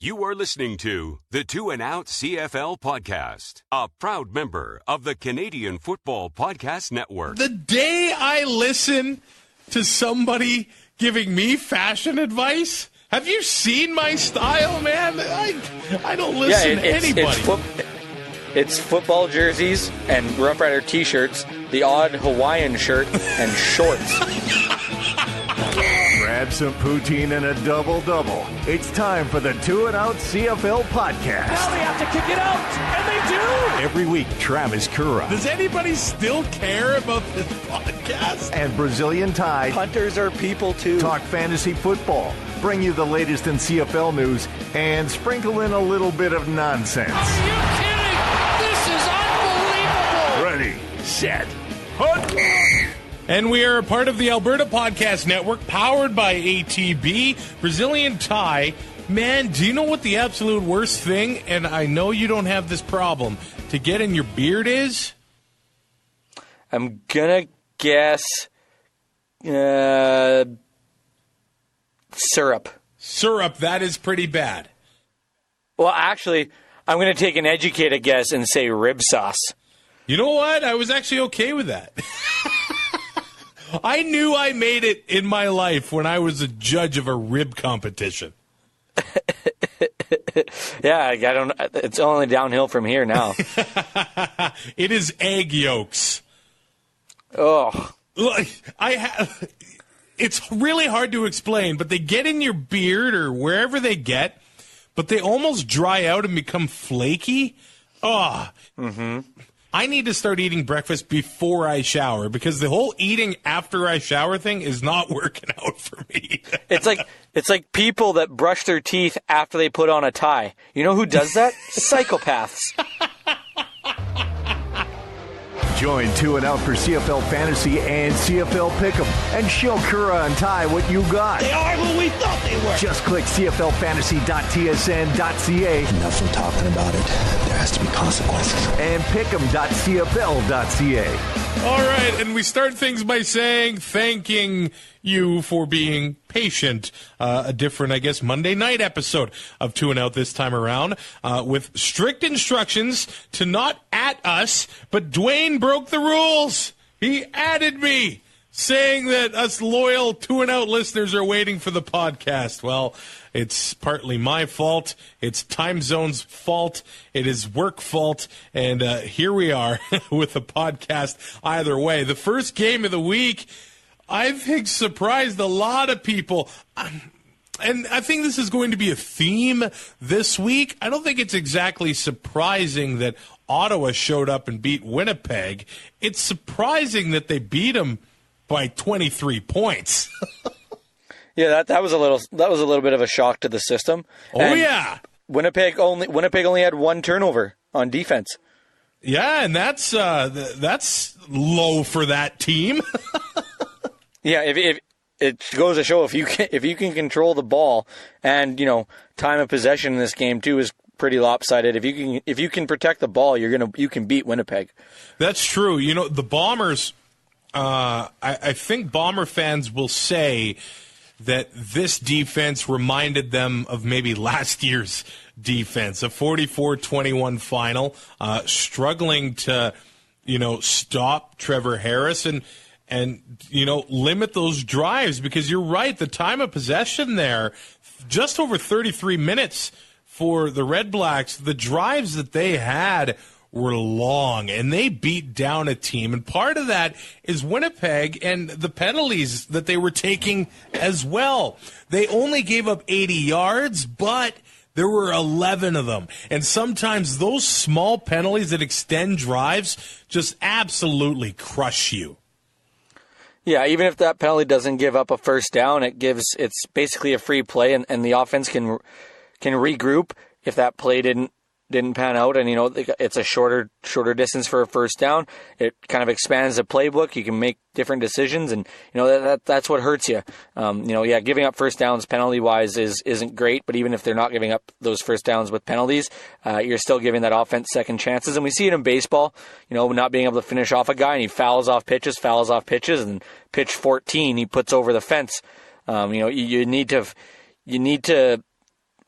You are listening to the 2 and Out CFL podcast, a proud member of the Canadian Football Podcast Network. The day I listen to somebody giving me fashion advice, have you seen my style, man? I don't listen to anybody. It's football jerseys and Rough Rider t-shirts, the odd Hawaiian shirt, and shorts. Grab some poutine and a double-double. It's time for the 2 and Out CFL podcast. Now they have to kick it out, and they do! Every week, Travis Currah. Does anybody still care about this podcast? And Brazilian Ty. Hunters are people, too. Talk fantasy football, bring you the latest in CFL news, and sprinkle in a little bit of nonsense. Are you kidding? This is unbelievable! Ready, set, hunt! And we are a part of the Alberta Podcast Network, powered by ATB. Brazilian Ty, man, do you know what the absolute worst thing, and I know you don't have this problem, to get in your beard is? I'm gonna guess syrup. Syrup, that is pretty bad. Well, actually, I'm gonna take an educated guess and say rib sauce. You know what? I was actually okay with that. I knew I made it in my life when I was a judge of a rib competition. Yeah, I don't. It's only downhill from here now. It is egg yolks. Oh, it's really hard to explain, but they get in your beard or wherever they get, but they almost dry out and become flaky. Oh. Mm-hmm. I need to start eating breakfast before I shower because the whole eating after I shower thing is not working out for me. It's like people that brush their teeth after they put on a tie. You know who does that? Psychopaths. Join 2 and Out for CFL Fantasy and CFL Pick'em and show Currah and Ty what you got. They are who we thought they were! Just click cflfantasy.tsn.ca. Enough from talking about it. There has to be consequences. And pick'em.cfl.ca. All right, and we start things by thanking you for being patient. A different, I guess, Monday night episode of 2 and Out this time around with strict instructions to not at us, but Dwayne broke the rules. He added me, saying that us loyal 2 and Out listeners are waiting for the podcast. Well, it's partly my fault. It's time zone's fault. It is work fault. And here we are with the podcast either way. The first game of the week, I think, surprised a lot of people. And I think this is going to be a theme this week. I don't think it's exactly surprising that Ottawa showed up and beat Winnipeg. It's surprising that they beat them by 23 points. Yeah, that was a little bit of a shock to the system. And yeah. Winnipeg only had one turnover on defense. Yeah, and that's low for that team. Yeah, if it goes to show if you can control the ball and time of possession in this game too is pretty lopsided. If you can protect the ball, you can beat Winnipeg. That's true. The Bombers. I think Bomber fans will say that this defense reminded them of maybe last year's defense, a 44-21 final, struggling to, stop Trevor Harris and limit those drives because you're right, the time of possession there, just over 33 minutes for the Redblacks. The drives that they had were long, and they beat down a team. And part of that is Winnipeg and the penalties that they were taking as well. They only gave up 80 yards, but there were 11 of them. And sometimes those small penalties that extend drives just absolutely crush you. Yeah, even if that penalty doesn't give up a first down, it's basically a free play, and the offense can regroup if that play didn't pan out, and it's a shorter distance for a first down. It kind of expands the playbook. You can make different decisions, and that's what hurts you. Giving up first downs penalty wise isn't great, but even if they're not giving up those first downs with penalties, you're still giving that offense second chances. And we see it in baseball, not being able to finish off a guy, and he fouls off pitches, and pitch 14 he puts over the fence. You need to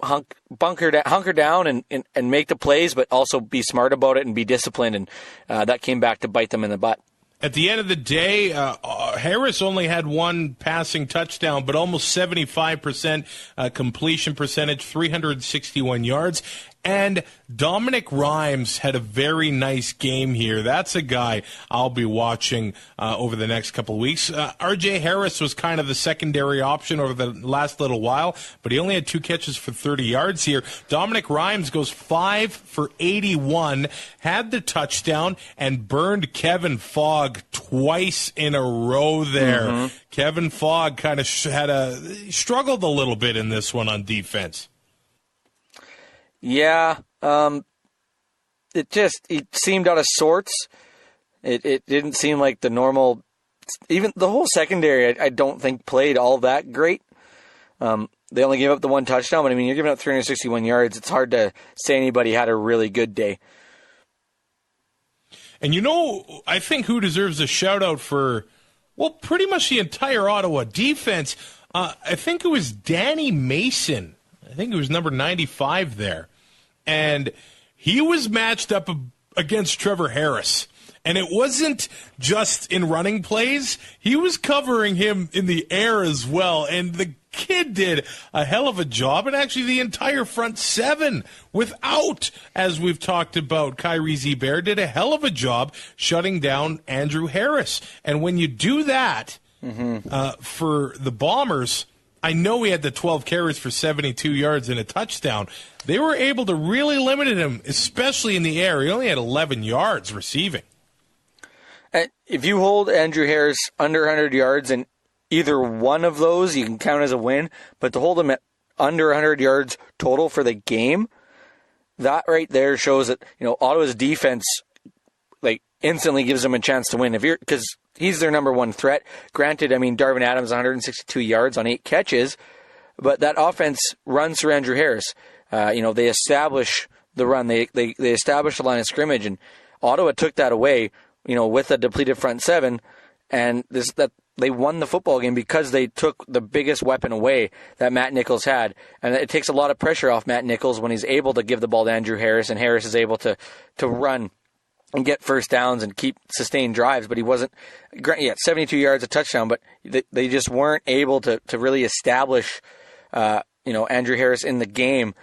hunker down and make the plays, but also be smart about it and be disciplined. And that came back to bite them in the butt. At the end of the day, Harris only had one passing touchdown, but almost 75% completion percentage, 361 yards. And Dominic Rhymes had a very nice game here. That's a guy I'll be watching over the next couple of weeks. R.J. Harris was kind of the secondary option over the last little while, but he only had 2 catches for 30 yards here. Dominic Rhymes goes 5 for 81, had the touchdown, and burned Kevin Fogg twice in a row there. Mm-hmm. Kevin Fogg kind of struggled a little bit in this one on defense. Yeah, it seemed out of sorts. It didn't seem like the normal. Even the whole secondary, I don't think played all that great. They only gave up the 1 touchdown, but I mean, you're giving up 361 yards. It's hard to say anybody had a really good day. And I think who deserves a shout out for, well, pretty much the entire Ottawa defense. I think it was Danny Mason. I think it was number 95 there. And he was matched up against Trevor Harris. And it wasn't just in running plays. He was covering him in the air as well. And the kid did a hell of a job. And actually the entire front 7 without, as we've talked about, Kyrie Zebair did a hell of a job shutting down Andrew Harris. And when you do that for the Bombers, I know he had the 12 carries for 72 yards and a touchdown. They were able to really limit him, especially in the air. He only had 11 yards receiving. If you hold Andrew Harris under 100 yards in either one of those, you can count as a win. But to hold him at under 100 yards total for the game, that right there shows that Ottawa's defense instantly gives them a chance to win. Because he's their number 1 threat. Granted, I mean, Darvin Adams 162 yards on 8 catches, but that offense runs through Andrew Harris. They establish the run. They establish the line of scrimmage, and Ottawa took that away, with a depleted front 7, and they won the football game because they took the biggest weapon away that Matt Nichols had. And it takes a lot of pressure off Matt Nichols when he's able to give the ball to Andrew Harris, and Harris is able to run and get first downs and keep sustained drives, but he wasn't. 72 yards, a touchdown, but they just weren't able to really establish, Andrew Harris in the game,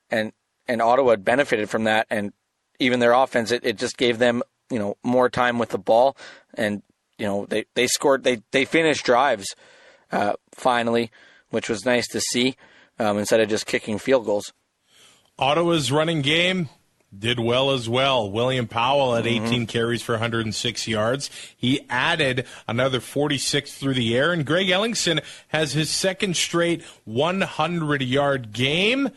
and Ottawa had benefited from that, and even their offense, it just gave them, more time with the ball, and they scored, they finished drives finally, which was nice to see, instead of just kicking field goals. Ottawa's running game did well as well. William Powell had 18 carries for 106 yards. He added another 46 through the air, and Greg Ellingson has his second straight 100-yard game.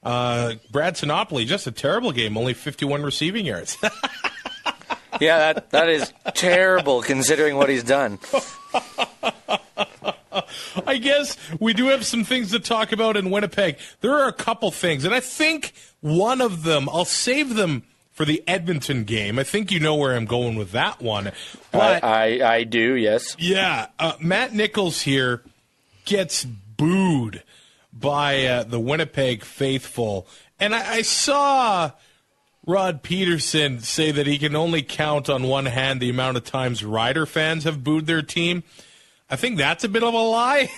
Brad Sinopoli, just a terrible game, only 51 receiving yards. Yeah, that is terrible considering what he's done. I guess we do have some things to talk about in Winnipeg. There are a couple things, and I think one of them, I'll save them for the Edmonton game. I think you know where I'm going with that one. But I do, yes. Yeah, Matt Nichols here gets booed by the Winnipeg faithful. And I saw Rod Peterson say that he can only count on one hand the amount of times Rider fans have booed their team. I think that's a bit of a lie.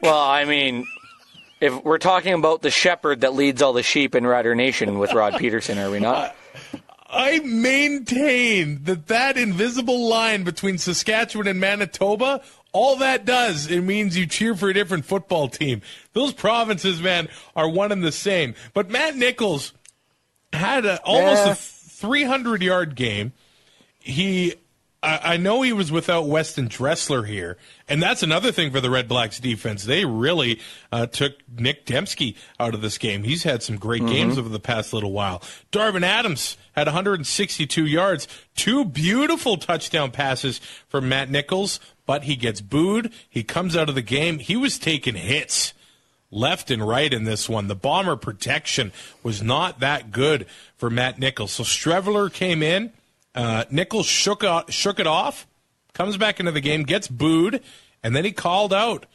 Well, I mean, if we're talking about the shepherd that leads all the sheep in Rider Nation with Rod Peterson, are we not? I maintain that invisible line between Saskatchewan and Manitoba, all that does, it means you cheer for a different football team. Those provinces, man, are one and the same. But Matt Nichols had almost a 300-yard game. I know he was without Weston Dressler here, and that's another thing for the Redblacks defense. They really took Nick Dembski out of this game. He's had some great games over the past little while. Darvin Adams had 162 yards, 2 beautiful touchdown passes from Matt Nichols, but he gets booed. He comes out of the game. He was taking hits left and right in this one. The Bomber protection was not that good for Matt Nichols. So Streveler came in. Nichols shook it off, comes back into the game, gets booed, and then he called out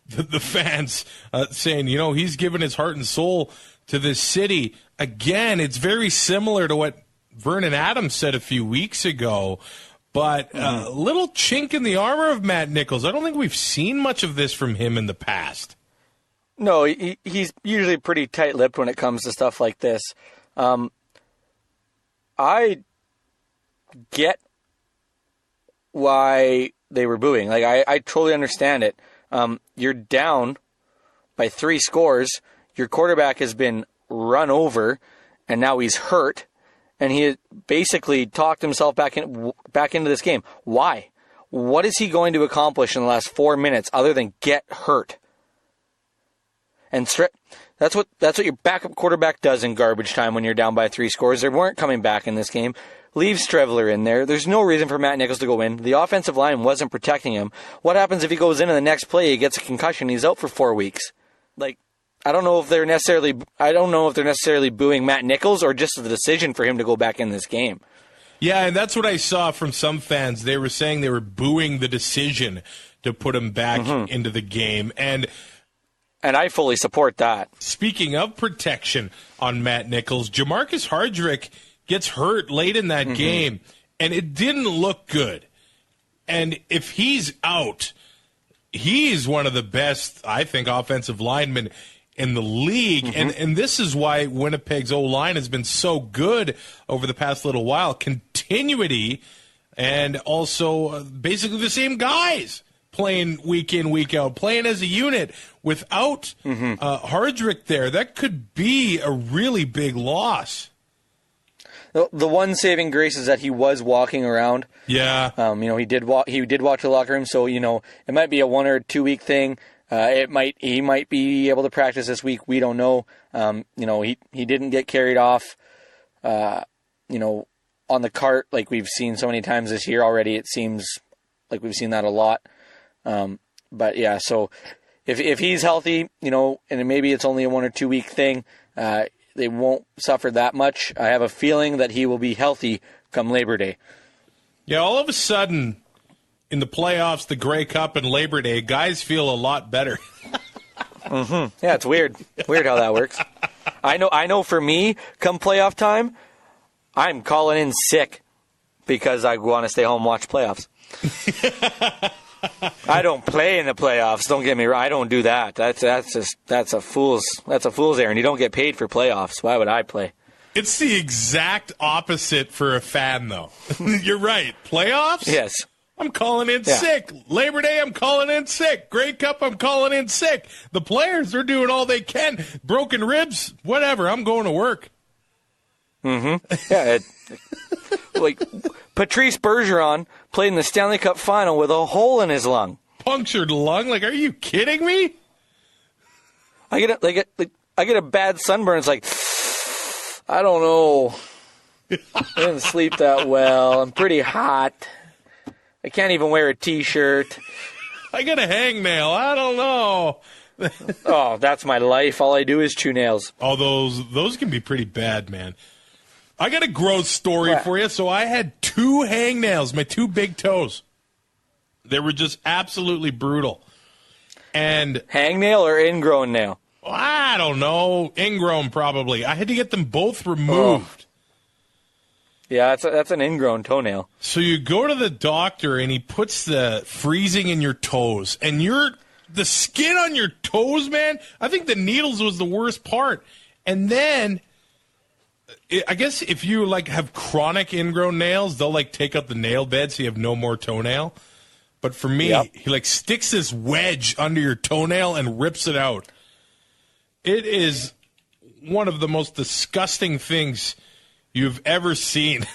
the fans saying, he's given his heart and soul to this city. Again, it's very similar to what Vernon Adams said a few weeks ago, but a little chink in the armor of Matt Nichols. I don't think we've seen much of this from him in the past. No, he's usually pretty tight-lipped when it comes to stuff like this. I get why they were booing. Like, I totally understand it. You're down by 3 scores. Your quarterback has been run over, and now he's hurt, and he basically talked himself back into this game. Why? What is he going to accomplish in the last 4 minutes other than get hurt? And that's what your backup quarterback does in garbage time when you're down by 3 scores. They weren't coming back in this game. Leave Strevler in there. There's no reason for Matt Nichols to go in. The offensive line wasn't protecting him. What happens if he goes in and the next play he gets a concussion? He's out for 4 weeks. Like, I don't know if they're necessarily booing Matt Nichols or just the decision for him to go back in this game. Yeah, and that's what I saw from some fans. They were saying they were booing the decision to put him back into the game. And I fully support that. Speaking of protection on Matt Nichols, Jamarcus Hardrick gets hurt late in that game, and it didn't look good. And if he's out, he's one of the best, I think, offensive linemen in the league. And this is why Winnipeg's O-line has been so good over the past little while. Continuity and also basically the same guys playing week in, week out, playing as a unit. Without Hardrick there, that could be a really big loss. The one saving grace is that he was walking around. Yeah. He did walk the locker room, so it might be a 1 or 2 week thing. He might be able to practice this week. We don't know. He didn't get carried off. On the cart like we've seen so many times this year already. It seems like we've seen that a lot. But yeah, so if he's healthy, and maybe it's only a 1 or 2 week thing, they won't suffer that much. I have a feeling that he will be healthy come Labor Day. Yeah, all of a sudden, in the playoffs, the Grey Cup, and Labor Day, guys feel a lot better. Yeah, it's weird. Weird how that works. I know for me, come playoff time, I'm calling in sick because I want to stay home and watch playoffs. I don't play in the playoffs. Don't get me wrong. I don't do that. That's a fool's errand. You don't get paid for playoffs. Why would I play? It's the exact opposite for a fan, though. You're right. Playoffs? Yes. I'm calling in sick. Labor Day, I'm calling in sick. Grey Cup, I'm calling in sick. The players, they're doing all they can. Broken ribs, whatever. I'm going to work. Yeah. Like Patrice Bergeron played in the Stanley Cup final with a hole in his lung. Punctured lung? Like, are you kidding me? I get a bad sunburn. It's like, I don't know. I didn't sleep that well. I'm pretty hot. I can't even wear a T-shirt. I got a hangnail. I don't know. Oh, that's my life. All I do is chew nails. Oh, those can be pretty bad, man. I got a gross story for you. So I had 2 hangnails, my 2 big toes. They were just absolutely brutal. And hangnail or ingrown nail? I don't know. Ingrown, probably. I had to get them both removed. Yeah, that's an ingrown toenail. So you go to the doctor, and he puts the freezing in your toes. And the skin on your toes, man, I think the needles was the worst part. And then, I guess if you, have chronic ingrown nails, they'll, take out the nail bed so you have no more toenail. But for me, he, sticks this wedge under your toenail and rips it out. It is one of the most disgusting things you've ever seen.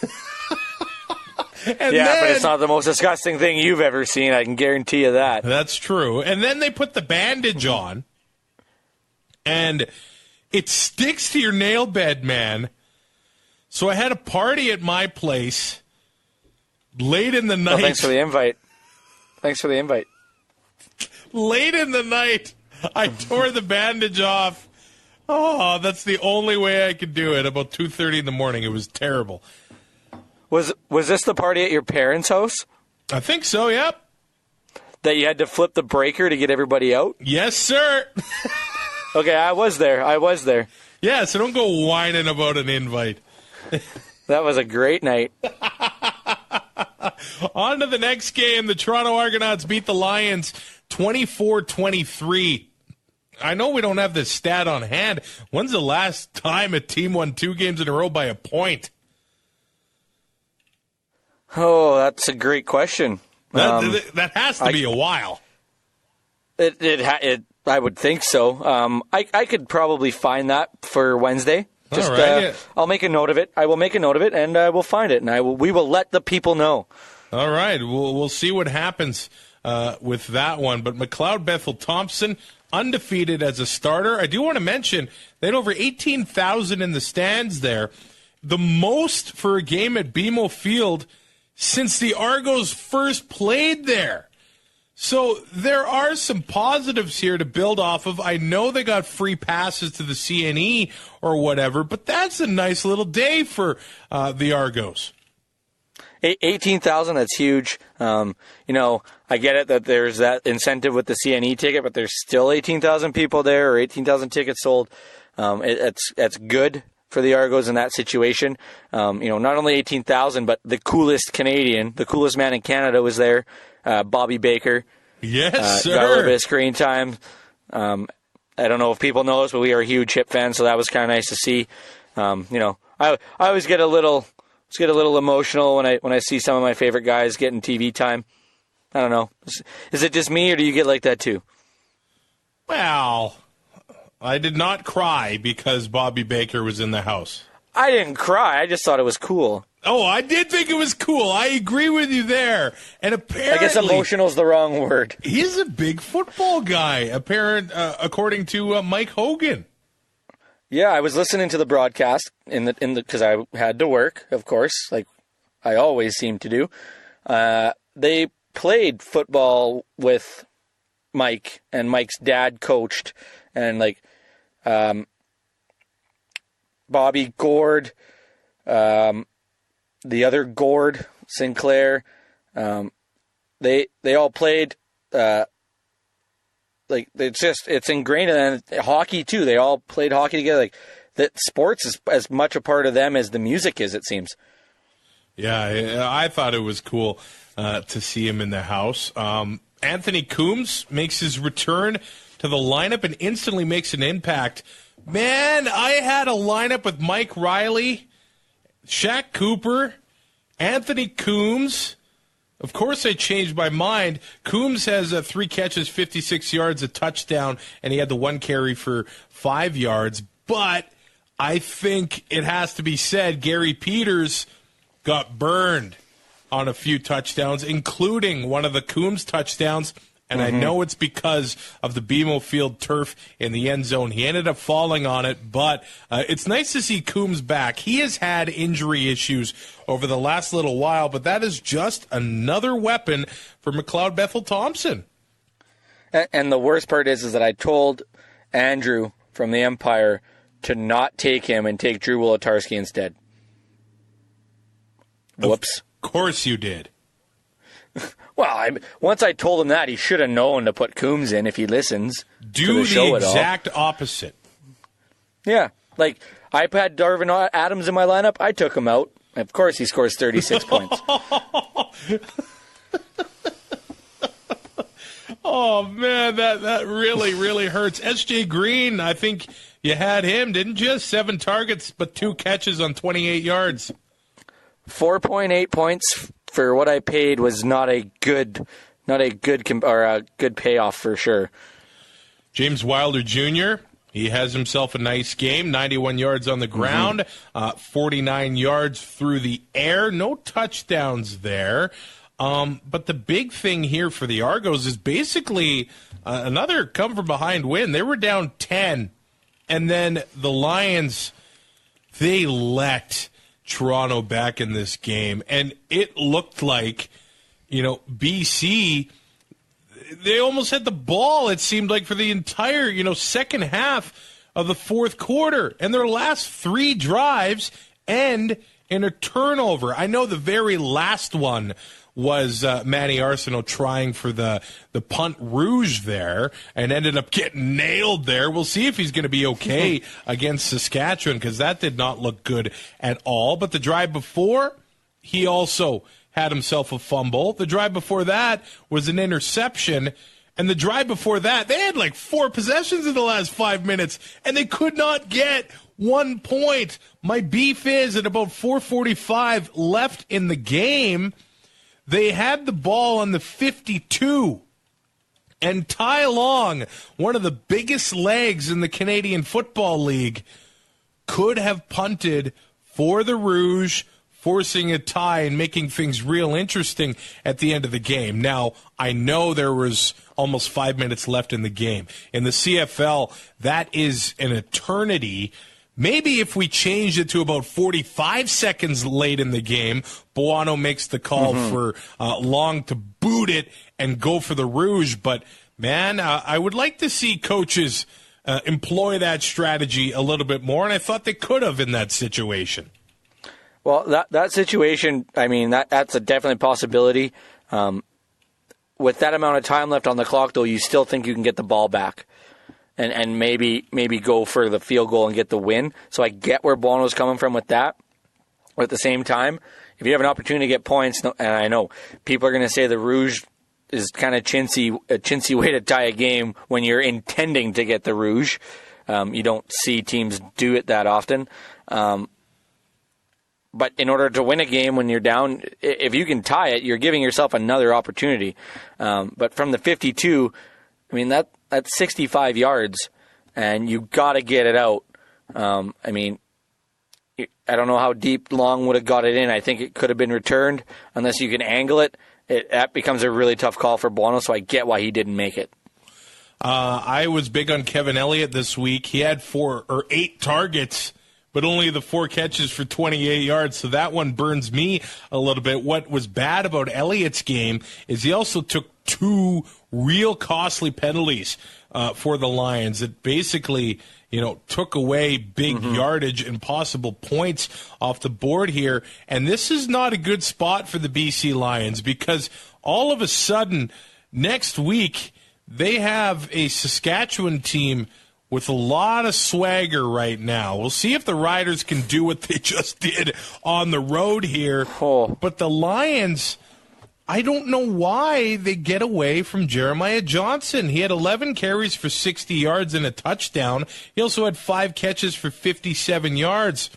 But it's not the most disgusting thing you've ever seen. I can guarantee you that. That's true. And then they put the bandage on, and it sticks to your nail bed, man. So I had a party at my place late in the night. Oh, thanks for the invite. Late in the night, I tore the bandage off. Oh, that's the only way I could do it. About 2:30 in the morning. It was terrible. Was this the party at your parents' house? I think so, yep. that you had to flip the breaker to get everybody out? Yes, sir. Okay, I was there. Yeah, so don't go whining about an invite. That was a great night. On to the next game. The Toronto Argonauts beat the Lions 24-23. I know we don't have this stat on hand. When's the last time a team won 2 games in a row by a point? Oh, that's a great question. That has to be a while. I would think so. I could probably find that for Wednesday. Just, all right. I'll make a note of it. I will make a note of it, and I will find it, and we will let the people know. All right. We'll see what happens with that one. But McLeod Bethel Thompson, undefeated as a starter. I do want to mention they had over 18,000 in the stands there. The most for a game at BMO Field since the Argos first played there. So there are some positives here to build off of. I know they got free passes to the CNE or whatever, but that's a nice little day for the Argos. 18,000, that's huge. I get it that there's that incentive with the CNE ticket, but there's still 18,000 people there or 18,000 tickets sold. That's good for the Argos in that situation. Not only 18,000, but the coolest Canadian, the coolest man in Canada was there. Bobby Baker. Yes, sir. Got a little bit of screen time. I don't know if people know this, but we are huge Hip fans, so that was kind of nice to see. I always get a little emotional when I see some of my favorite guys getting TV time. I don't know. Is it just me, or do you get like that too? Well, I did not cry because Bobby Baker was in the house. I didn't cry. I just thought it was cool. Oh, I did think it was cool. I agree with you there. And apparently, I guess emotional is the wrong word. He's a big football guy, according to Mike Hogan. Yeah, I was listening to the broadcast because I had to work, of course, like I always seem to do. They played football with Mike, and Mike's dad coached, and Bobby Gord, the other Gord, Sinclair, they all played, it's ingrained in hockey too. They all played hockey together. Like that sports is as much a part of them as the music is, it seems. Yeah, I thought it was cool to see him in the house. Anthony Coombs makes his return to the lineup and instantly makes an impact. Man, I had a lineup with Mike Riley, Shaq Cooper, Anthony Coombs. Of course, I changed my mind. Coombs has 3 catches, 56 yards, a touchdown, and he had the 1 carry for 5 yards. But I think it has to be said, Gary Peters got burned on a few touchdowns, including one of the Coombs touchdowns. And I know it's because of the BMO Field turf in the end zone. He ended up falling on it, but it's nice to see Coombs back. He has had injury issues over the last little while, but that is just another weapon for McLeod Bethel Thompson. And the worst part is that I told Andrew from the Empire to not take him and take Drew Wolotarski instead. Whoops. Of course you did. Well, once I told him that, he should have known to put Coombs in if he listens. Do the exact opposite. Yeah. Like, I had Darvin Adams in my lineup. I took him out. Of course, he scores 36 points. Oh, man, that really, really hurts. S.J. Green, I think you had him, didn't you? 7 targets, but 2 catches on 28 yards. 4.8 points for what I paid was not a good payoff for sure. James Wilder Jr., he has himself a nice game, 91 yards on the ground, 49 yards through the air, no touchdowns there. But the big thing here for the Argos is basically another come-from-behind win. They were down 10, and then the Lions, they let Toronto back in this game, and it looked like, BC, they almost had the ball, it seemed like, for the entire, second half of the fourth quarter, and their last 3 drives end in a turnover. I know the very last one was Manny Arsenault trying for the punt rouge there and ended up getting nailed there. We'll see if he's going to be okay against Saskatchewan, because that did not look good at all. But the drive before, he also had himself a fumble. The drive before that was an interception. And the drive before that, they had like 4 possessions in the last 5 minutes, and they could not get 1 point. My beef is at about 4:45 left in the game, they had the ball on the 52. And Ty Long, one of the biggest legs in the Canadian Football League, could have punted for the Rouge, forcing a tie and making things real interesting at the end of the game. Now, I know there was almost 5 minutes left in the game. In the CFL, that is an eternity. Maybe if we changed it to about 45 seconds late in the game, Buono makes the call for Long to boot it and go for the Rouge. But, man, I would like to see coaches employ that strategy a little bit more, and I thought they could have in that situation. Well, that situation, I mean, that's a definite possibility. With that amount of time left on the clock, though, you still think you can get the ball back and maybe go for the field goal and get the win. So I get where Buono's coming from with that. But at the same time, if you have an opportunity to get points, and I know people are going to say the Rouge is kind of a chintzy way to tie a game when you're intending to get the Rouge. You don't see teams do it that often. But in order to win a game when you're down, if you can tie it, you're giving yourself another opportunity. But from the 52, I mean, that's 65 yards, and you got to get it out. I mean, I don't know how deep Long would have got it in. I think it could have been returned unless you can angle it. That becomes a really tough call for Buono, so I get why he didn't make it. I was big on Kevin Elliott this week. He had 4 or 8 targets, but only the 4 catches for 28 yards, so that one burns me a little bit. What was bad about Elliott's game is he also took 2 real costly penalties for the Lions that basically, took away big yardage and possible points off the board here. And this is not a good spot for the BC Lions, because all of a sudden next week they have a Saskatchewan team with a lot of swagger right now. We'll see if the Riders can do what they just did on the road here. But the Lions, I don't know why they get away from Jeremiah Johnson. He had 11 carries for 60 yards and a touchdown. He also had 5 catches for 57 yards.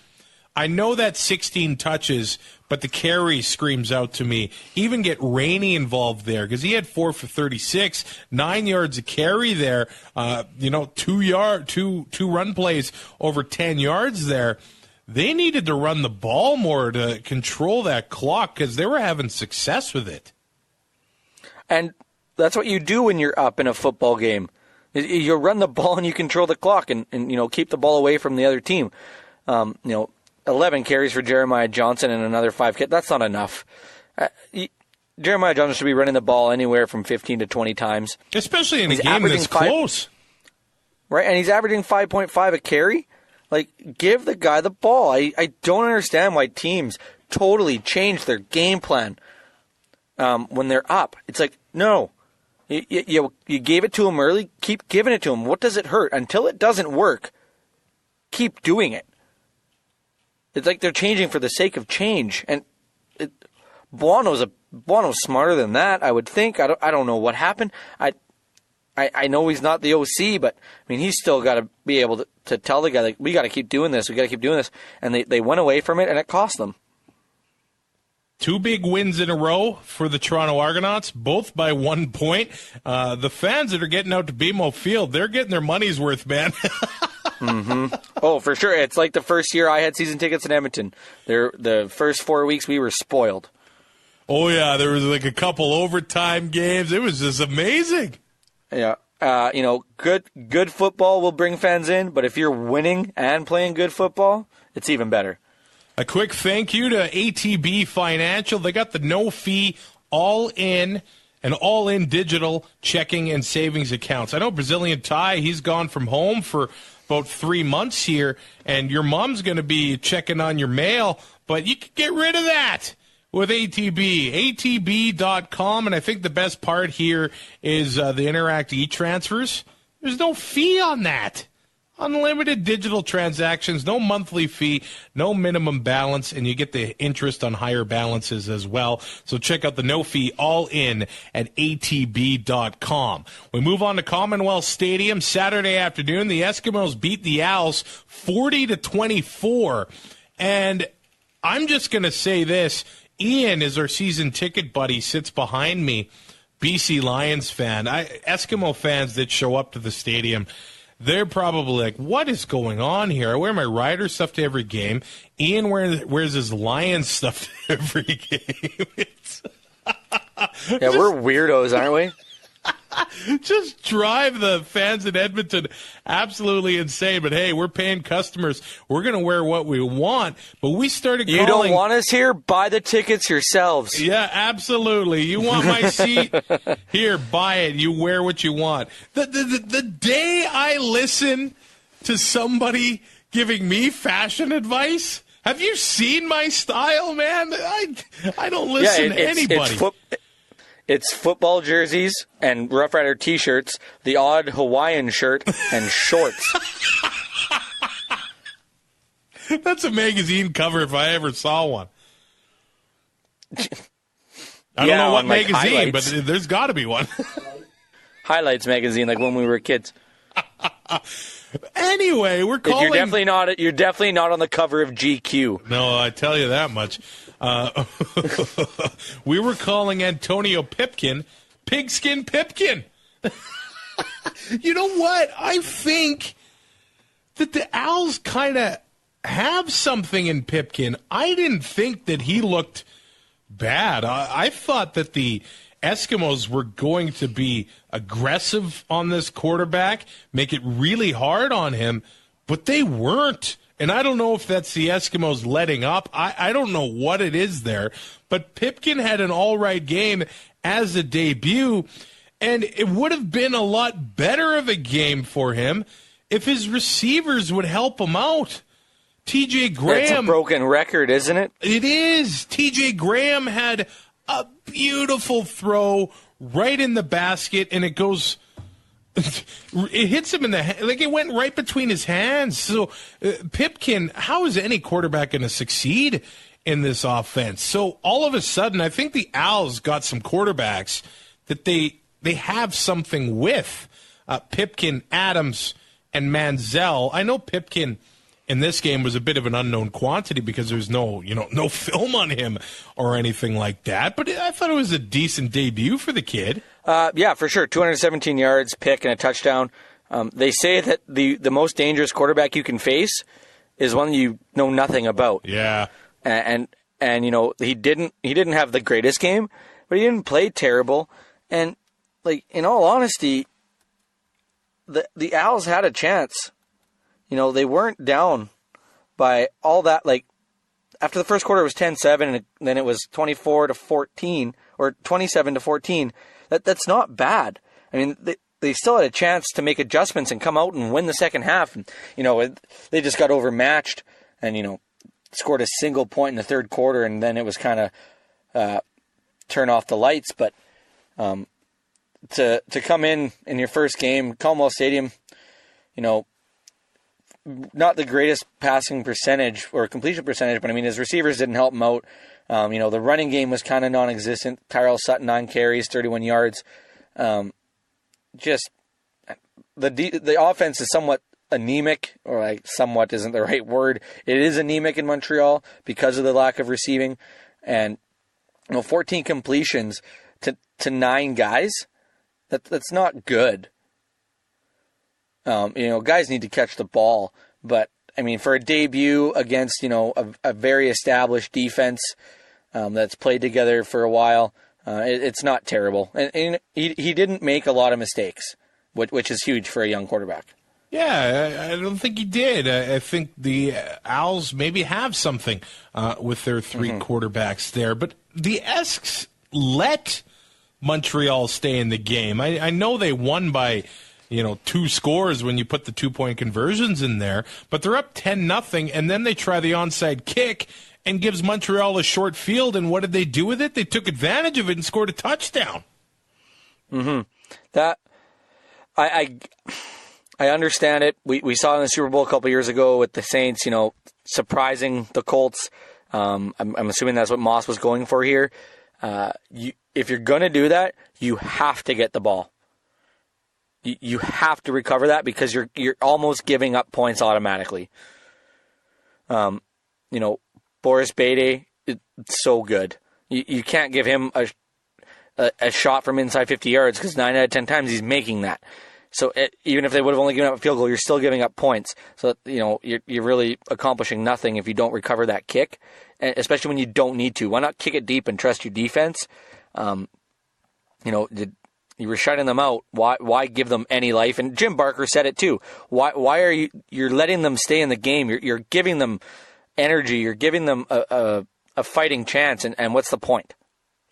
I know that's 16 touches, but the carry screams out to me. Even get Rainey involved there, because he had 4 for 36, 9 yards a carry there. 2 run plays over 10 yards there. They needed to run the ball more to control that clock, because they were having success with it. And that's what you do when you're up in a football game. You run the ball and you control the clock and keep the ball away from the other team. 11 carries for Jeremiah Johnson and another 5 catches. That's not enough. Jeremiah Johnson should be running the ball anywhere from 15 to 20 times. Especially in a game this close. Right, and he's averaging 5.5 a carry. Like, give the guy the ball. I don't understand why teams totally change their game plan when they're up. It's like, no. You gave it to him early, keep giving it to him. What does it hurt? Until it doesn't work, keep doing it. It's like they're changing for the sake of change. And Buono's smarter than that, I would think. I don't know what happened. I know he's not the OC, but I mean, he's still got to be able to tell the guy, like, we got to keep doing this. We got to keep doing this. And they went away from it, and it cost them. 2 big wins in a row for the Toronto Argonauts, both by 1 point. The fans that are getting out to BMO Field, they're getting their money's worth, man. Oh, for sure. It's like the first year I had season tickets in Edmonton. The first 4 weeks we were spoiled. Oh, yeah. There was like a couple overtime games. It was just amazing. Yeah. Good football will bring fans in, but if you're winning and playing good football, it's even better. A quick thank you to ATB Financial. They got the no-fee, all-in, and all-in digital checking and savings accounts. I know Brazilian Ty, he's gone from home for about 3 months here, and your mom's going to be checking on your mail, but you can get rid of that with ATB. ATB.com, and I think the best part here is the Interact e-transfers. There's no fee on that. Unlimited digital transactions, no monthly fee, no minimum balance, and you get the interest on higher balances as well. So check out the no fee all in at atb.com. We move on to Commonwealth Stadium Saturday afternoon. The Eskimos beat the Owls 40-24. And I'm just going to say this. Ian is our season ticket buddy, sits behind me, BC Lions fan. Eskimo fans that show up to the stadium, they're probably like, what is going on here? I wear my Rider stuff to every game. Ian wears his Lions stuff to every game. Yeah, we're weirdos, aren't we? Just drive the fans in Edmonton absolutely insane. But, hey, we're paying customers. We're going to wear what we want. But we started calling. You don't want us here? Buy the tickets yourselves. Yeah, absolutely. You want my seat? Here, buy it. You wear what you want. The day I listen to somebody giving me fashion advice, have you seen my style, man? I don't listen to anybody. It's football jerseys and Rough Rider T-shirts, the odd Hawaiian shirt, and shorts. That's a magazine cover if I ever saw one. I don't know what magazine, but there's got to be one. Highlights magazine, like when we were kids. Anyway, we're calling. You're definitely not on the cover of GQ. No, I tell you that much. We were calling Antonio Pipkin Pigskin Pipkin. You know what? I think that the Owls kind of have something in Pipkin. I didn't think that he looked bad. I thought that the Eskimos were going to be aggressive on this quarterback, make it really hard on him, but they weren't. And I don't know if that's the Eskimos letting up. I don't know what it is there. But Pipkin had an all-right game as a debut, and it would have been a lot better of a game for him if his receivers would help him out. T.J. Graham. That's a broken record, isn't it? It is. T.J. Graham had a beautiful throw right in the basket, and it goes... It hits him in the like it went right between his hands. So Pipkin, how is any quarterback going to succeed in this offense? So all of a sudden, I think the Owls got some quarterbacks that they have something with. Pipkin, Adams, and Manziel. I know Pipkin in this game was a bit of an unknown quantity because there's no film on him or anything like that. But I thought it was a decent debut for the kid. Yeah, for sure. 217 yards, pick, and a touchdown. They say that the most dangerous quarterback you can face is one you know nothing about. Yeah. And he didn't have the greatest game, but he didn't play terrible. And like in all honesty, the Owls had a chance. They weren't down by all that. Like after the first quarter it was 10-7 and then it was 24-14 or 27-14. That's not bad. I mean, they still had a chance to make adjustments and come out and win the second half. And, they just got overmatched and, scored a single point in the third quarter, and then it was kind of turn off the lights. But to come in your first game, Commonwealth Stadium, not the greatest passing percentage or completion percentage, but, I mean, his receivers didn't help him out. The running game was kind of non-existent. Tyrell Sutton, 9 carries, 31 yards. Just the offense is somewhat anemic, or like somewhat isn't the right word. It is anemic in Montreal because of the lack of receiving, and 14 completions to 9 guys. That's not good. Guys need to catch the ball, but I mean, for a debut against, a very established defense that's played together for a while, it's not terrible. And he didn't make a lot of mistakes, which is huge for a young quarterback. Yeah, I don't think he did. I think the Owls maybe have something with their 3 quarterbacks there. But the Esks let Montreal stay in the game. I know they won by... 2 scores when you put the 2-point conversions in there, but they're up 10-0, and then they try the onside kick, and gives Montreal a short field. And what did they do with it? They took advantage of it and scored a touchdown. That I understand it. We saw it in the Super Bowl a couple years ago with the Saints, surprising the Colts. I'm assuming that's what Moss was going for here. If you're going to do that, you have to get the ball. You have to recover that because you're almost giving up points automatically. Boris Bede, it's so good. You can't give him a shot from inside 50 yards because 9 out of 10 times he's making that. So even if they would have only given up a field goal, you're still giving up points. So, you're really accomplishing nothing if you don't recover that kick, especially when you don't need to. Why not kick it deep and trust your defense? You were shutting them out. Why give them any life? And Jim Barker said it too. Why are you're letting them stay in the game? You're giving them energy. You're giving them a fighting chance. And what's the point?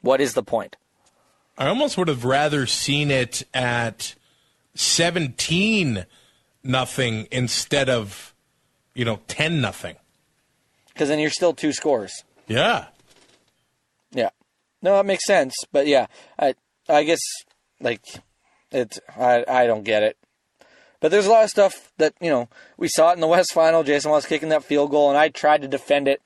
What is the point? I almost would have rather seen it at 17-0 instead of 10-0. Because then you're still 2 scores. Yeah. Yeah. No, that makes sense. But yeah, I guess. I don't get it. But there's a lot of stuff that, we saw it in the West Final. Jason Watt's kicking that field goal, and I tried to defend it,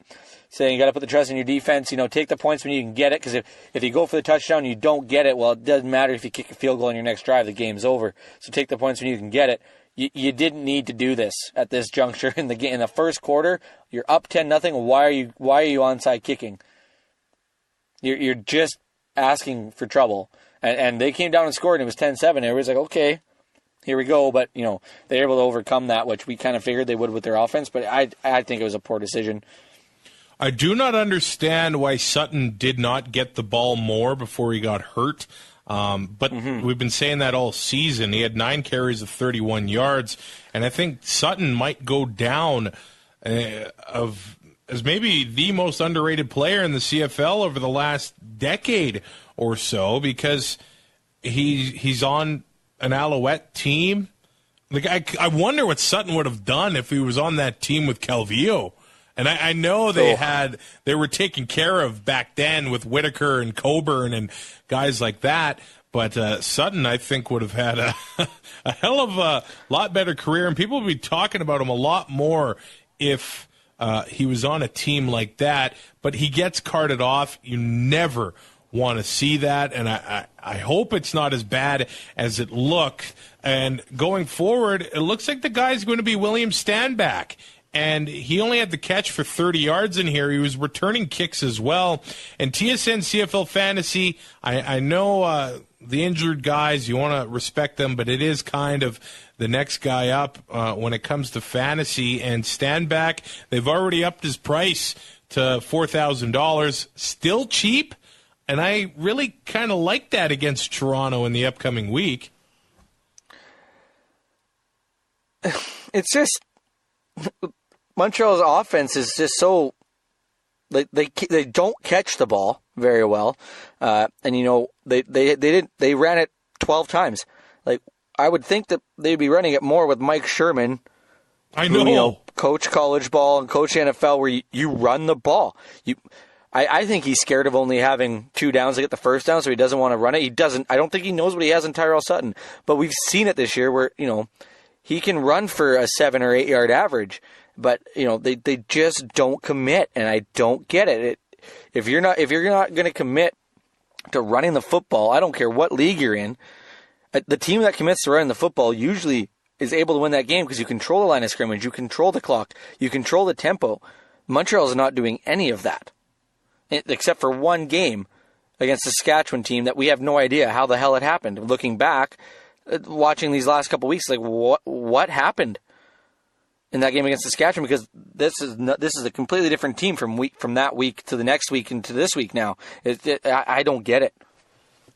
saying you got to put the trust in your defense. Take the points when you can get it, because if you go for the touchdown and you don't get it, well, it doesn't matter if you kick a field goal in your next drive. The game's over. So take the points when you can get it. You didn't need to do this at this juncture in the game. In the first quarter, you're up 10-0. Why are you onside kicking? You're just asking for trouble. And they came down and scored, and it was 10-7. Everybody's like, okay, here we go. But, they're able to overcome that, which we kind of figured they would with their offense. But I think it was a poor decision. I do not understand why Sutton did not get the ball more before he got hurt. But we've been saying that all season. He had 9 carries of 31 yards. And I think Sutton might go down as maybe the most underrated player in the CFL over the last decade or so, because he's on an Alouette team. I wonder what Sutton would have done if he was on that team with Calvillo. And I know they were taken care of back then with Whitaker and Coburn and guys like that. But Sutton, I think, would have had a hell of a lot better career, and people would be talking about him a lot more if he was on a team like that. But he gets carted off. You never want to see that, and I hope it's not as bad as it looked. And going forward, it looks like the guy's going to be William Stanback. And he only had the catch for 30 yards in here. He was returning kicks as well. And TSN CFL Fantasy, I know the injured guys, you want to respect them, but it is kind of the next guy up when it comes to fantasy. And Stanback, they've already upped his price to $4,000. Still cheap, and I really kind of like that against Toronto in the upcoming week. It's just Montreal's offense is just so they don't catch the ball very well, and they ran it 12 times. Like, I would think that they'd be running it more with Mike Sherman. I know. Who, coach college ball and coach NFL, where you run the ball. I think he's scared of only having 2 downs to get the first down, so he doesn't want to run it. He doesn't. I don't think he knows what he has in Tyrell Sutton. But we've seen it this year where he can run for a 7 or 8 yard average, but they just don't commit, and I don't get it. If you're not going to commit to running the football, I don't care what league you're in. The team that commits to running the football usually is able to win that game because you control the line of scrimmage, you control the clock, you control the tempo. Montreal is not doing any of that, except for one game against the Saskatchewan team that we have no idea how the hell it happened. Looking back, watching these last couple weeks, like what happened in that game against Saskatchewan? Because this is a completely different team from that week to the next week and to this week now. I don't get it.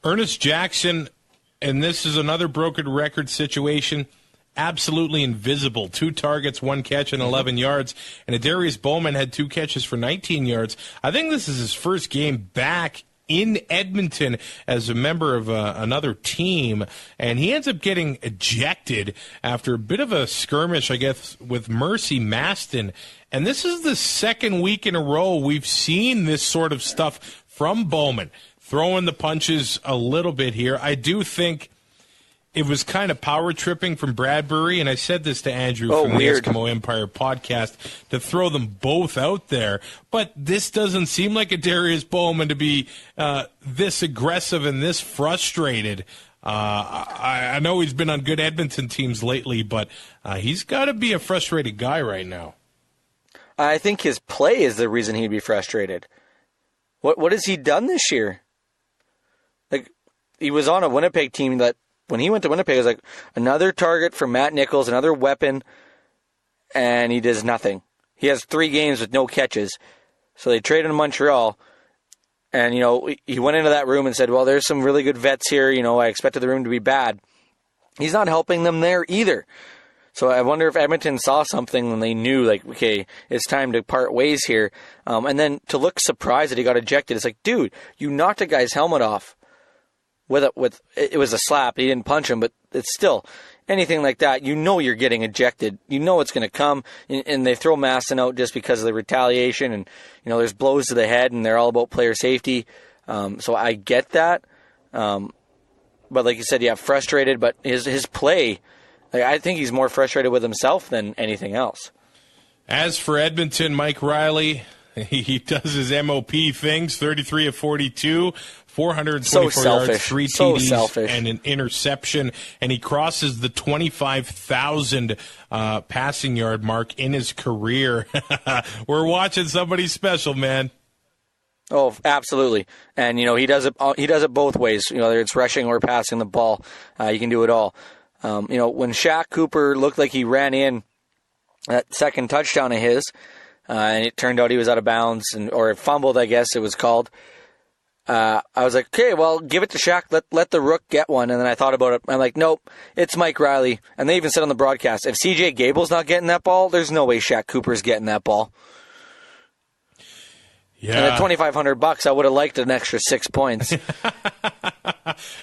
Ernest Jackson, and this is another broken record situation, absolutely invisible. 2 targets, 1 catch, and 11 yards. And Adarius Bowman had 2 catches for 19 yards. I think this is his first game back in Edmonton as a member of another team, and he ends up getting ejected after a bit of a skirmish, I guess, with Mercy Maston. And this is the second week in a row we've seen this sort of stuff from Bowman, throwing the punches a little bit here. I do think it was kind of power tripping from Bradbury, and I said this to Andrew from the Eskimo Empire podcast, to throw them both out there. But this doesn't seem like a Darius Bowman to be this aggressive and this frustrated. I know he's been on good Edmonton teams lately, but he's got to be a frustrated guy right now. I think his play is the reason he'd be frustrated. What has he done this year? Like, he was on a Winnipeg team that, when he went to Winnipeg, it was like another target for Matt Nichols, another weapon, and he does nothing. He has 3 games with no catches. So they traded him to Montreal, and, he went into that room and said, well, there's some really good vets here. I expected the room to be bad. He's not helping them there either. So I wonder if Edmonton saw something and they knew, like, okay, it's time to part ways here. And then to look surprised that he got ejected, it's like, dude, you knocked a guy's helmet off. It was a slap. He didn't punch him, but it's still anything like that. You're getting ejected. It's going to come, and they throw Maston out just because of the retaliation. And there's blows to the head, and they're all about player safety. So I get that. But like you said, frustrated. But his play, I think he's more frustrated with himself than anything else. As for Edmonton, Mike Riley, he does his MOP things, 33 of 42, 424 yards, 3 TDs, and an interception. And he crosses the 25,000 passing yard mark in his career. We're watching somebody special, man. Oh, absolutely. And, he does it both ways. Whether it's rushing or passing the ball, he can do it all. When Shaq Cooper looked like he ran in that second touchdown of his, and it turned out he was out of bounds, or fumbled, I guess it was called. I was like, okay, well, give it to Shaq. Let the Rook get one. And then I thought about it. I'm like, nope, it's Mike Riley. And they even said on the broadcast, if CJ Gable's not getting that ball, there's no way Shaq Cooper's getting that ball. Yeah. And at $2,500, I would have liked an extra 6 points.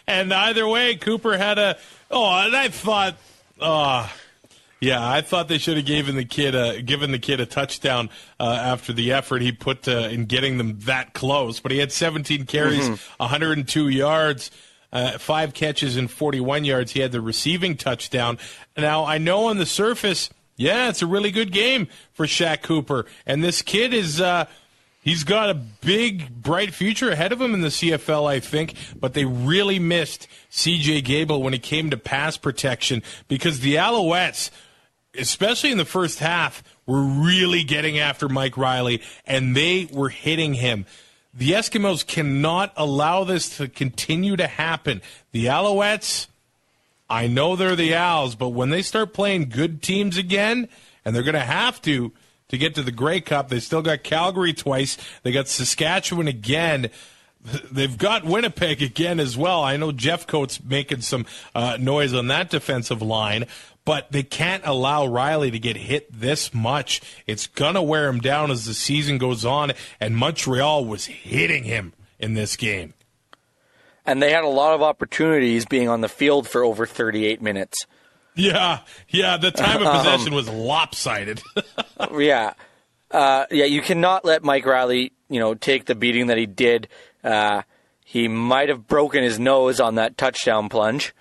And either way, Cooper had and I thought, I thought they should have given the kid a touchdown after the effort he put in getting them that close. But he had 17 carries, 102 yards, 5 catches, and 41 yards. He had the receiving touchdown. Now, I know on the surface, it's a really good game for Shaq Cooper. And this kid is he's got a big, bright future ahead of him in the CFL, I think. But they really missed C.J. Gable when it came to pass protection, because the Alouettes, especially in the first half, were really getting after Mike Riley, and they were hitting him. The Eskimos cannot allow this to continue to happen. The Alouettes, I know they're the Owls, but when they start playing good teams again, and they're going to have to get to the Grey Cup, they still got Calgary twice, they got Saskatchewan again, they've got Winnipeg again as well. I know Jeffcoat's making some noise on that defensive line, but they can't allow Riley to get hit this much. It's going to wear him down as the season goes on, and Montreal was hitting him in this game. And they had a lot of opportunities being on the field for over 38 minutes. Yeah, the time of possession was lopsided. You cannot let Mike Riley, take the beating that he did. He might have broken his nose on that touchdown plunge.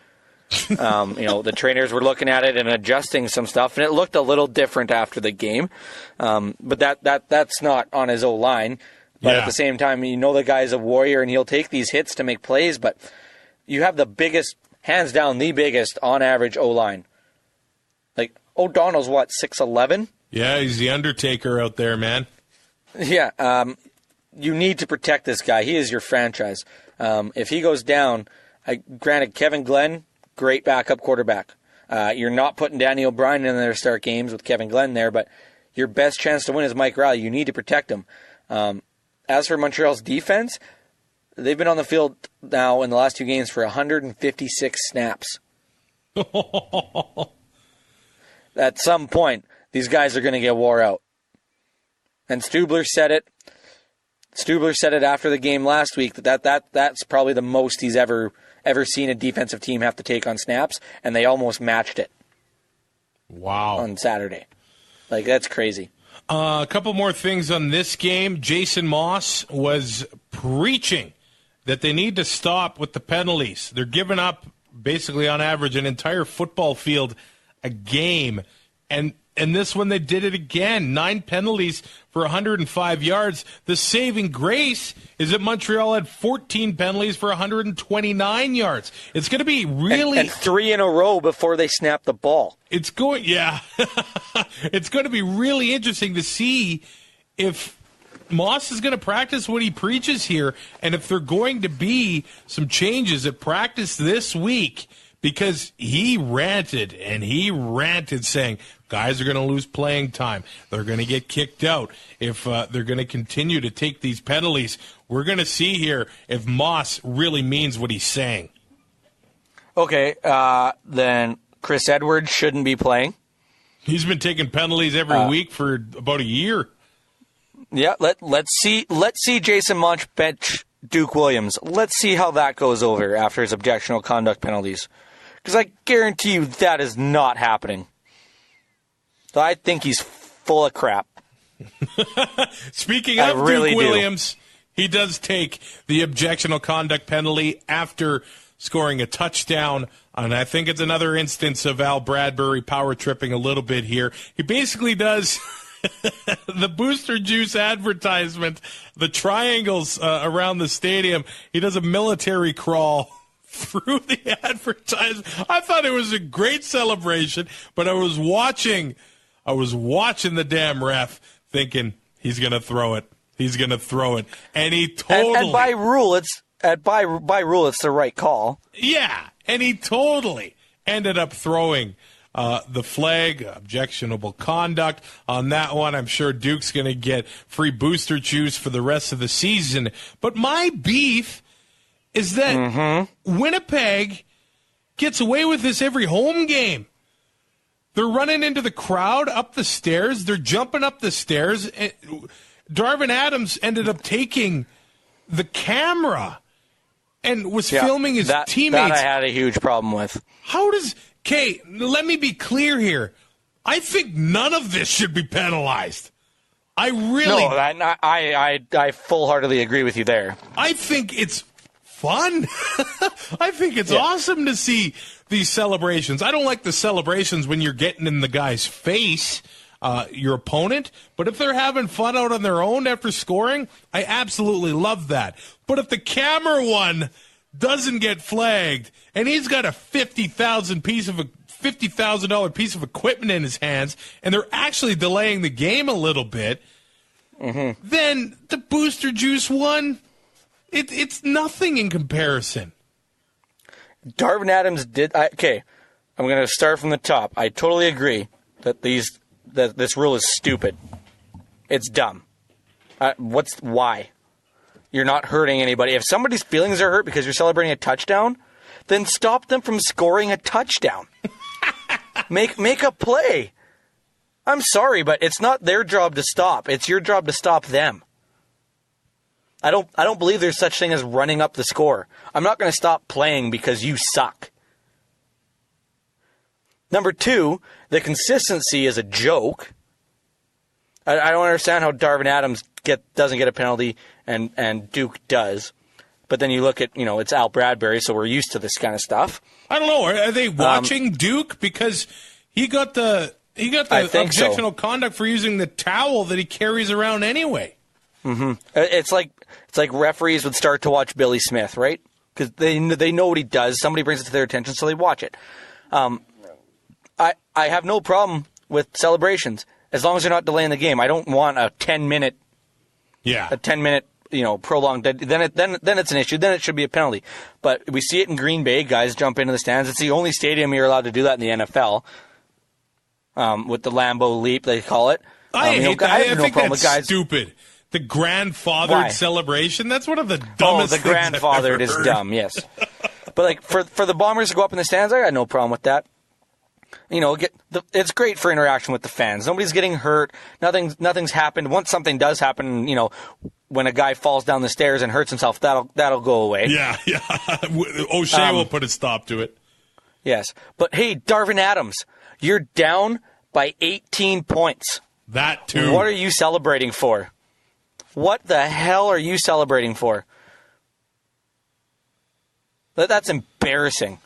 The trainers were looking at it and adjusting some stuff, and it looked a little different after the game. But that's not on his O-line. But at the same time, the guy's a warrior, and he'll take these hits to make plays. But you have the biggest, hands down, the biggest on average O-line. Like, O'Donnell's 6'11"? Yeah, he's the Undertaker out there, man. Yeah, you need to protect this guy. He is your franchise. If he goes down, granted, Kevin Glenn, great backup quarterback. You're not putting Danny O'Brien in their start games with Kevin Glenn there, but your best chance to win is Mike Riley. You need to protect him. As for Montreal's defense, they've been on the field now in the last 2 games for 156 snaps. At some point, these guys are going to get wore out. And Stubler said it. Stubler said it after the game last week that's probably the most he's ever seen a defensive team have to take on snaps, and they almost matched it. Wow. On Saturday. Like, that's crazy. A couple more things on this game. Jason Moss was preaching that they need to stop with the penalties. They're giving up, basically on average, an entire football field a game. And this one, they did it again. 9 penalties for 105 yards. The saving grace is that Montreal had 14 penalties for 129 yards. It's going to be really... And 3 in a row before they snap the ball. It's going... Yeah. It's going to be really interesting to see if Moss is going to practice what he preaches here, and if there are going to be some changes at practice this week, because he ranted saying guys are going to lose playing time. They're going to get kicked out if they're going to continue to take these penalties. We're going to see here if Moss really means what he's saying. Okay, then Chris Edwards shouldn't be playing. He's been taking penalties every week for about a year. Yeah, let's see Jason Monch bench Duke Williams. Let's see how that goes over after his objectionable conduct penalties. Because I guarantee you that is not happening. So I think he's full of crap. Speaking of Duke Williams, he does take the objectionable conduct penalty after scoring a touchdown. And I think it's another instance of Al Bradbury power tripping a little bit here. He basically does the Booster Juice advertisement, the triangles around the stadium. He does a military crawl through the advertisement. I thought it was a great celebration, but I was watching the damn ref thinking he's going to throw it. He's going to throw it. And he totally... And by rule, it's the right call. Yeah, and he totally ended up throwing the flag, objectionable conduct on that one. I'm sure Duke's going to get free booster juice for the rest of the season. But my beef is that Winnipeg gets away with this every home game. They're running into the crowd up the stairs. They're jumping up the stairs. Darvin Adams ended up taking the camera and was filming his teammates. That I had a huge problem with. How does... Okay, let me be clear here. I think none of this should be penalized. I full-heartedly agree with you there. I think it's fun. I think it's awesome to see these celebrations. I don't like the celebrations when you're getting in the guy's face, your opponent. But if they're having fun out on their own after scoring, I absolutely love that. But if the camera one doesn't get flagged and he's got a $50,000 piece of equipment in his hands and they're actually delaying the game a little bit, then the booster juice one, it's nothing in comparison. Darvin Adams did... Okay, I'm going to start from the top. I totally agree that this rule is stupid. It's dumb. Why? You're not hurting anybody. If somebody's feelings are hurt because you're celebrating a touchdown, then stop them from scoring a touchdown. Make a play. I'm sorry, but it's not their job to stop. It's your job to stop them. I don't believe there's such thing as running up the score. I'm not going to stop playing because you suck. Number 2, the consistency is a joke. I don't understand how Darvin Adams doesn't get a penalty and Duke does. But then you look at, it's Al Bradbury, so we're used to this kind of stuff. I don't know. Are they watching Duke? Because he got the objectionable conduct for using the towel that he carries around anyway. Mm-hmm. It's like referees would start to watch Billy Smith, right? Because they know what he does. Somebody brings it to their attention, so they watch it. I have no problem with celebrations as long as they're not delaying the game. I don't want a 10-minute, prolonged. Then it's an issue. Then it should be a penalty. But we see it in Green Bay. Guys jump into the stands. It's the only stadium you're allowed to do that in the NFL. With the Lambeau leap, they call it. I hate that. I think that's stupid. The grandfathered celebration. That's one of the dumbest things. The grandfathered is dumb. Yes, but for the Bombers to go up in the stands, I got no problem with that. it's great for interaction with the fans. Nobody's getting hurt. Nothing's happened. Once something does happen, when a guy falls down the stairs and hurts himself, that'll go away. Yeah. O'Shea will put a stop to it. Yes. But hey, Darvin Adams, you're down by 18 points. That too. What are you celebrating for? What the hell are you celebrating for? That's embarrassing.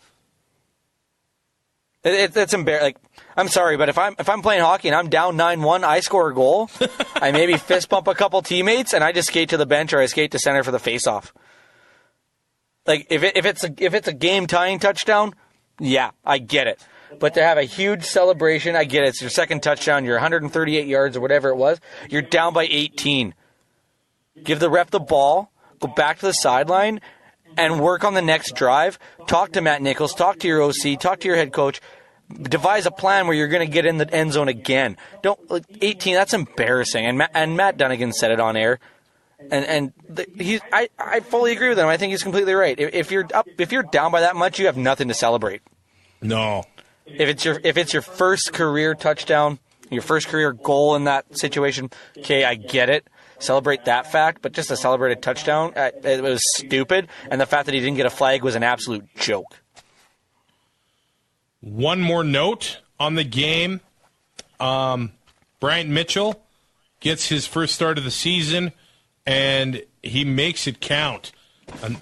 It's embarrassing. Like, I'm sorry, but if I'm playing hockey and I'm down 9-1, I score a goal, I maybe fist bump a couple teammates, and I just skate to the bench or I skate to center for the faceoff. Like, if it's a game tying touchdown, yeah, I get it. But to have a huge celebration, I get it. It's your second touchdown. You're 138 yards or whatever it was. You're down by 18. Give the ref the ball. Go back to the sideline and work on the next drive. Talk to Matt Nichols. Talk to your OC. Talk to your head coach. Devise a plan where you're going to get in the end zone again. 18. That's embarrassing. And Matt Dunnigan said it on air. And I fully agree with him. I think he's completely right. If you're down by that much, you have nothing to celebrate. No. If it's your first career touchdown, your first career goal in that situation, okay, I get it. Celebrate that fact, but just to celebrate a touchdown, it was stupid. And the fact that he didn't get a flag was an absolute joke. One more note on the game. Bryant Mitchell gets his first start of the season, and he makes it count.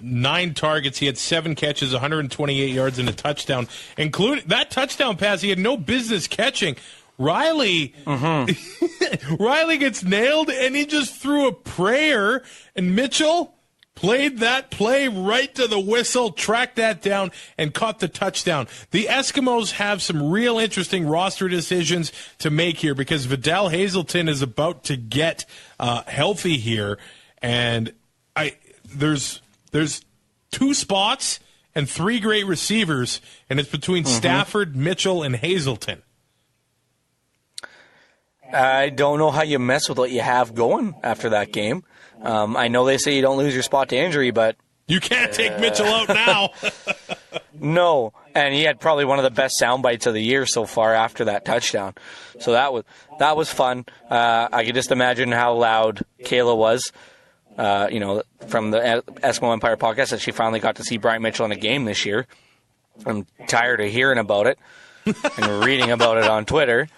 9 targets. He had 7 catches, 128 yards, and a touchdown. Including that touchdown pass he had no business catching. Riley gets nailed, and he just threw a prayer, and Mitchell played that play right to the whistle, tracked that down, and caught the touchdown. The Eskimos have some real interesting roster decisions to make here because Vidal Hazelton is about to get healthy here, and there's 2 spots and 3 great receivers, and it's between Stafford, Mitchell, and Hazelton. I don't know how you mess with what you have going after that game. I know they say you don't lose your spot to injury, but you can't take Mitchell out now. No, and he had probably one of the best sound bites of the year so far after that touchdown. So that was fun. I could just imagine how loud Kayla was. From the Eskimo Empire podcast, that she finally got to see Bryant Mitchell in a game this year. I'm tired of hearing about it and reading about it on Twitter.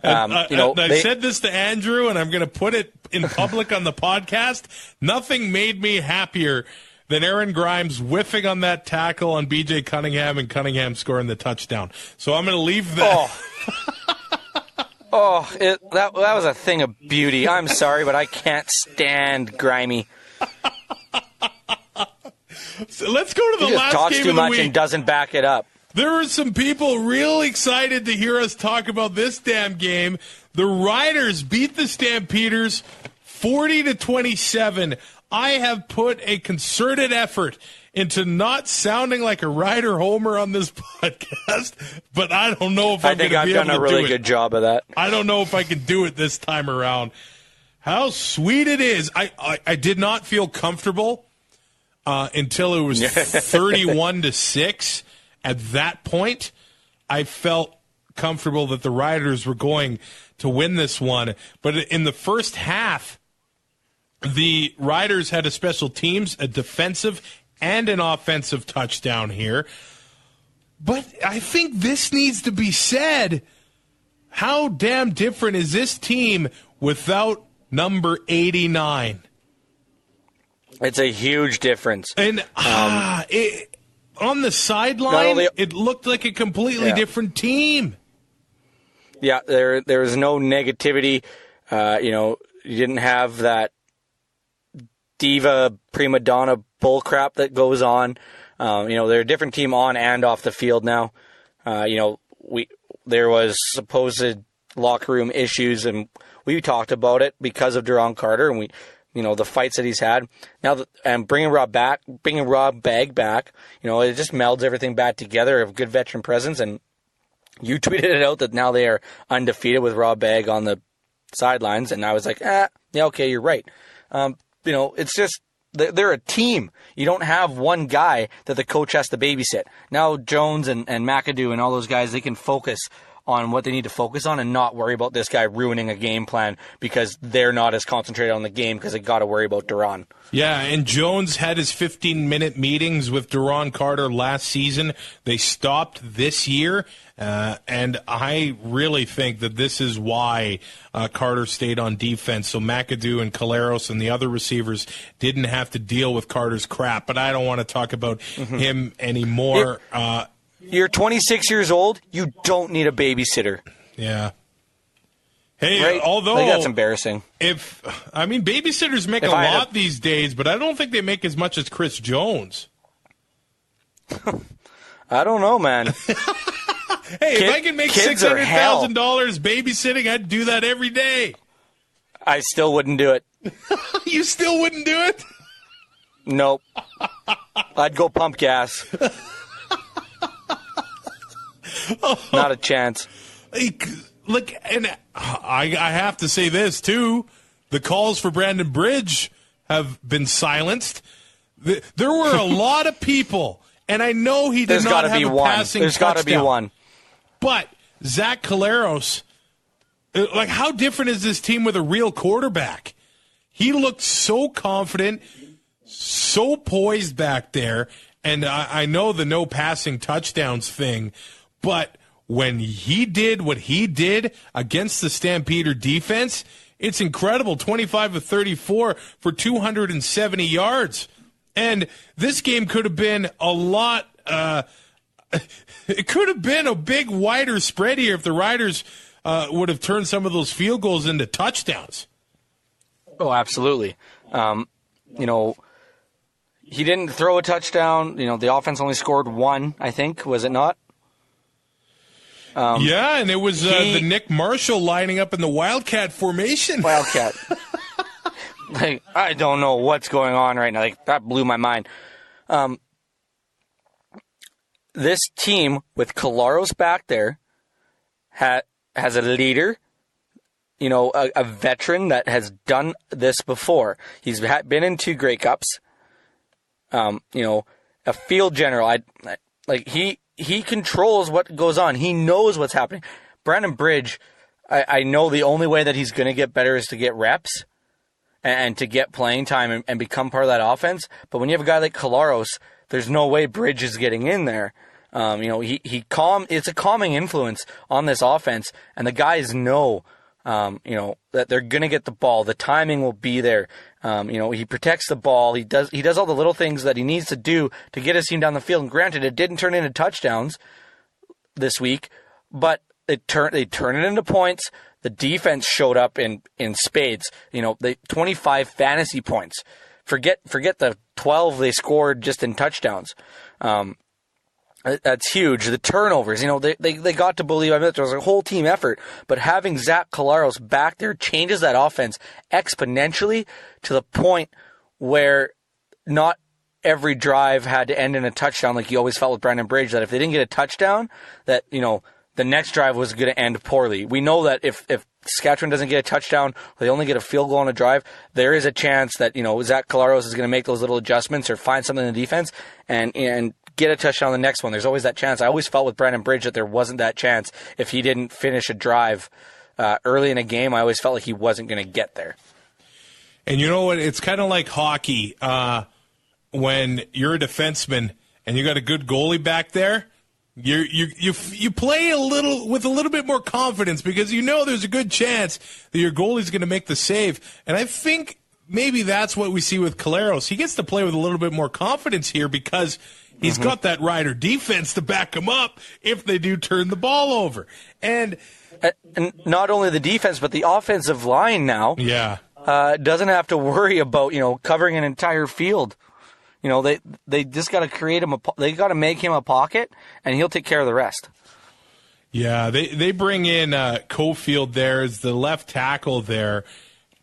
I said this to Andrew, and I'm going to put it in public on the podcast. Nothing made me happier than Aaron Grimes whiffing on that tackle on B.J. Cunningham and Cunningham scoring the touchdown. So I'm going to leave that. That was a thing of beauty. I'm sorry, but I can't stand Grimy. So let's go to the last game of the week. He just talks too much and doesn't back it up. There were some people real excited to hear us talk about this damn game. The Riders beat the Stampeders 40-27. I have put a concerted effort into not sounding like a Rider homer on this podcast, but I don't know if I'm going to be able to do it. I think I've done a really good job of that. I don't know if I can do it this time around. How sweet it is. I did not feel comfortable until it was 31-6. At that point, I felt comfortable that the Riders were going to win this one. But in the first half, the Riders had a special teams, a defensive, and an offensive touchdown here. But I think this needs to be said. How damn different is this team without number 89? It's a huge difference. And on the sideline, it looked like a completely different team. Yeah, there was no negativity. You didn't have that diva prima donna bullcrap that goes on. They're a different team on and off the field now. There was supposed locker room issues, and we talked about it because of Duron Carter, and the fights that he's had now, and bringing Rob Bagg back, it just melds everything back together. A good veteran presence, and you tweeted it out that now they are undefeated with Rob Bagg on the sidelines, and I was like, yeah, okay, you're right. It's just they're a team. You don't have one guy that the coach has to babysit. Now Jones and McAdoo and all those guys, they can focus on what they need to focus on and not worry about this guy ruining a game plan because they're not as concentrated on the game because they got to worry about Duran. Yeah, and Jones had his 15-minute meetings with Duran Carter last season. They stopped this year, and I really think that this is why Carter stayed on defense, so McAdoo and Collaros and the other receivers didn't have to deal with Carter's crap. But I don't want to talk about him anymore. You're 26 years old. You don't need a babysitter. Yeah. Hey, right? although that's embarrassing. Babysitters make a lot these days, but I don't think they make as much as Chris Jones. I don't know, man. Hey, if I can make $600,000 babysitting, I'd do that every day. I still wouldn't do it. You still wouldn't do it? Nope. I'd go pump gas. Not a chance. Look, and I have to say this, too. The calls for Brandon Bridge have been silenced. There were a lot of people, and I know he did not have a passing touchdown. There's got to be one. But Zach Collaros, like, how different is this team with a real quarterback? He looked so confident, so poised back there, and I know the no passing touchdowns thing, but when he did what he did against the Stampeder defense, it's incredible. 25 of 34 for 270 yards. And this game could have been a lot, it could have been a big wider spread here if the Riders would have turned some of those field goals into touchdowns. Oh, absolutely. He didn't throw a touchdown. The offense only scored one, I think, was it not? Yeah, and it was the Nick Marshall lining up in the Wildcat formation. Wildcat. I don't know what's going on right now. That blew my mind. This team with Collaros back there has a leader, a veteran that has done this before. He's been in 2 Grey Cups. A field general. He controls what goes on. He knows what's happening. Brandon Bridge, I know the only way that he's going to get better is to get reps and to get playing time and become part of that offense. But when you have a guy like Collaros, there's no way Bridge is getting in there. It's a calming influence on this offense, and the guys know, that they're going to get the ball. The timing will be there. He protects the ball. He does all the little things that he needs to do to get his team down the field. And granted, it didn't turn into touchdowns this week, but they turn it into points. The defense showed up in spades. The 25 fantasy points. Forget the 12 they scored just in touchdowns. That's huge. The turnovers, they got to believe. It was a whole team effort, but having Zach Collaros back there changes that offense exponentially to the point where not every drive had to end in a touchdown like you always felt with Brandon Bridge, that if they didn't get a touchdown, that, the next drive was going to end poorly. We know that if Saskatchewan doesn't get a touchdown, they only get a field goal on a drive, there is a chance that, Zach Collaros is going to make those little adjustments or find something in the defense and get a touchdown on the next one. There's always that chance. I always felt with Brandon Bridge that there wasn't that chance if he didn't finish a drive early in a game. I always felt like he wasn't going to get there. And you know what? It's kind of like hockey. When you're a defenseman and you got a good goalie back there, you play with a little bit more confidence because there's a good chance that your goalie's going to make the save. And I think maybe that's what we see with Collaros. He gets to play with a little bit more confidence here because he's got that Rider defense to back him up if they do turn the ball over. And not only the defense, but the offensive line now doesn't have to worry about, covering an entire field. They just got to create him they got to make him a pocket, and he'll take care of the rest. Yeah, they bring in Cofield there as the left tackle there,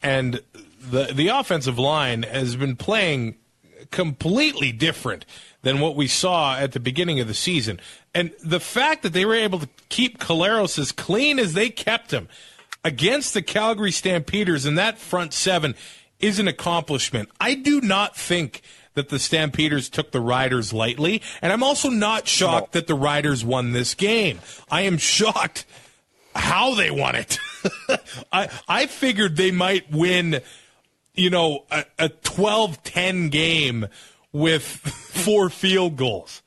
and the offensive line has been playing completely different than what we saw at the beginning of the season. And the fact that they were able to keep Collaros as clean as they kept him against the Calgary Stampeders in that front seven, is an accomplishment. I do not think that the Stampeders took the Riders lightly, and I'm also not shocked that the Riders won this game. I am shocked how they won it. I figured they might win, a 12-10 game with 4 field goals.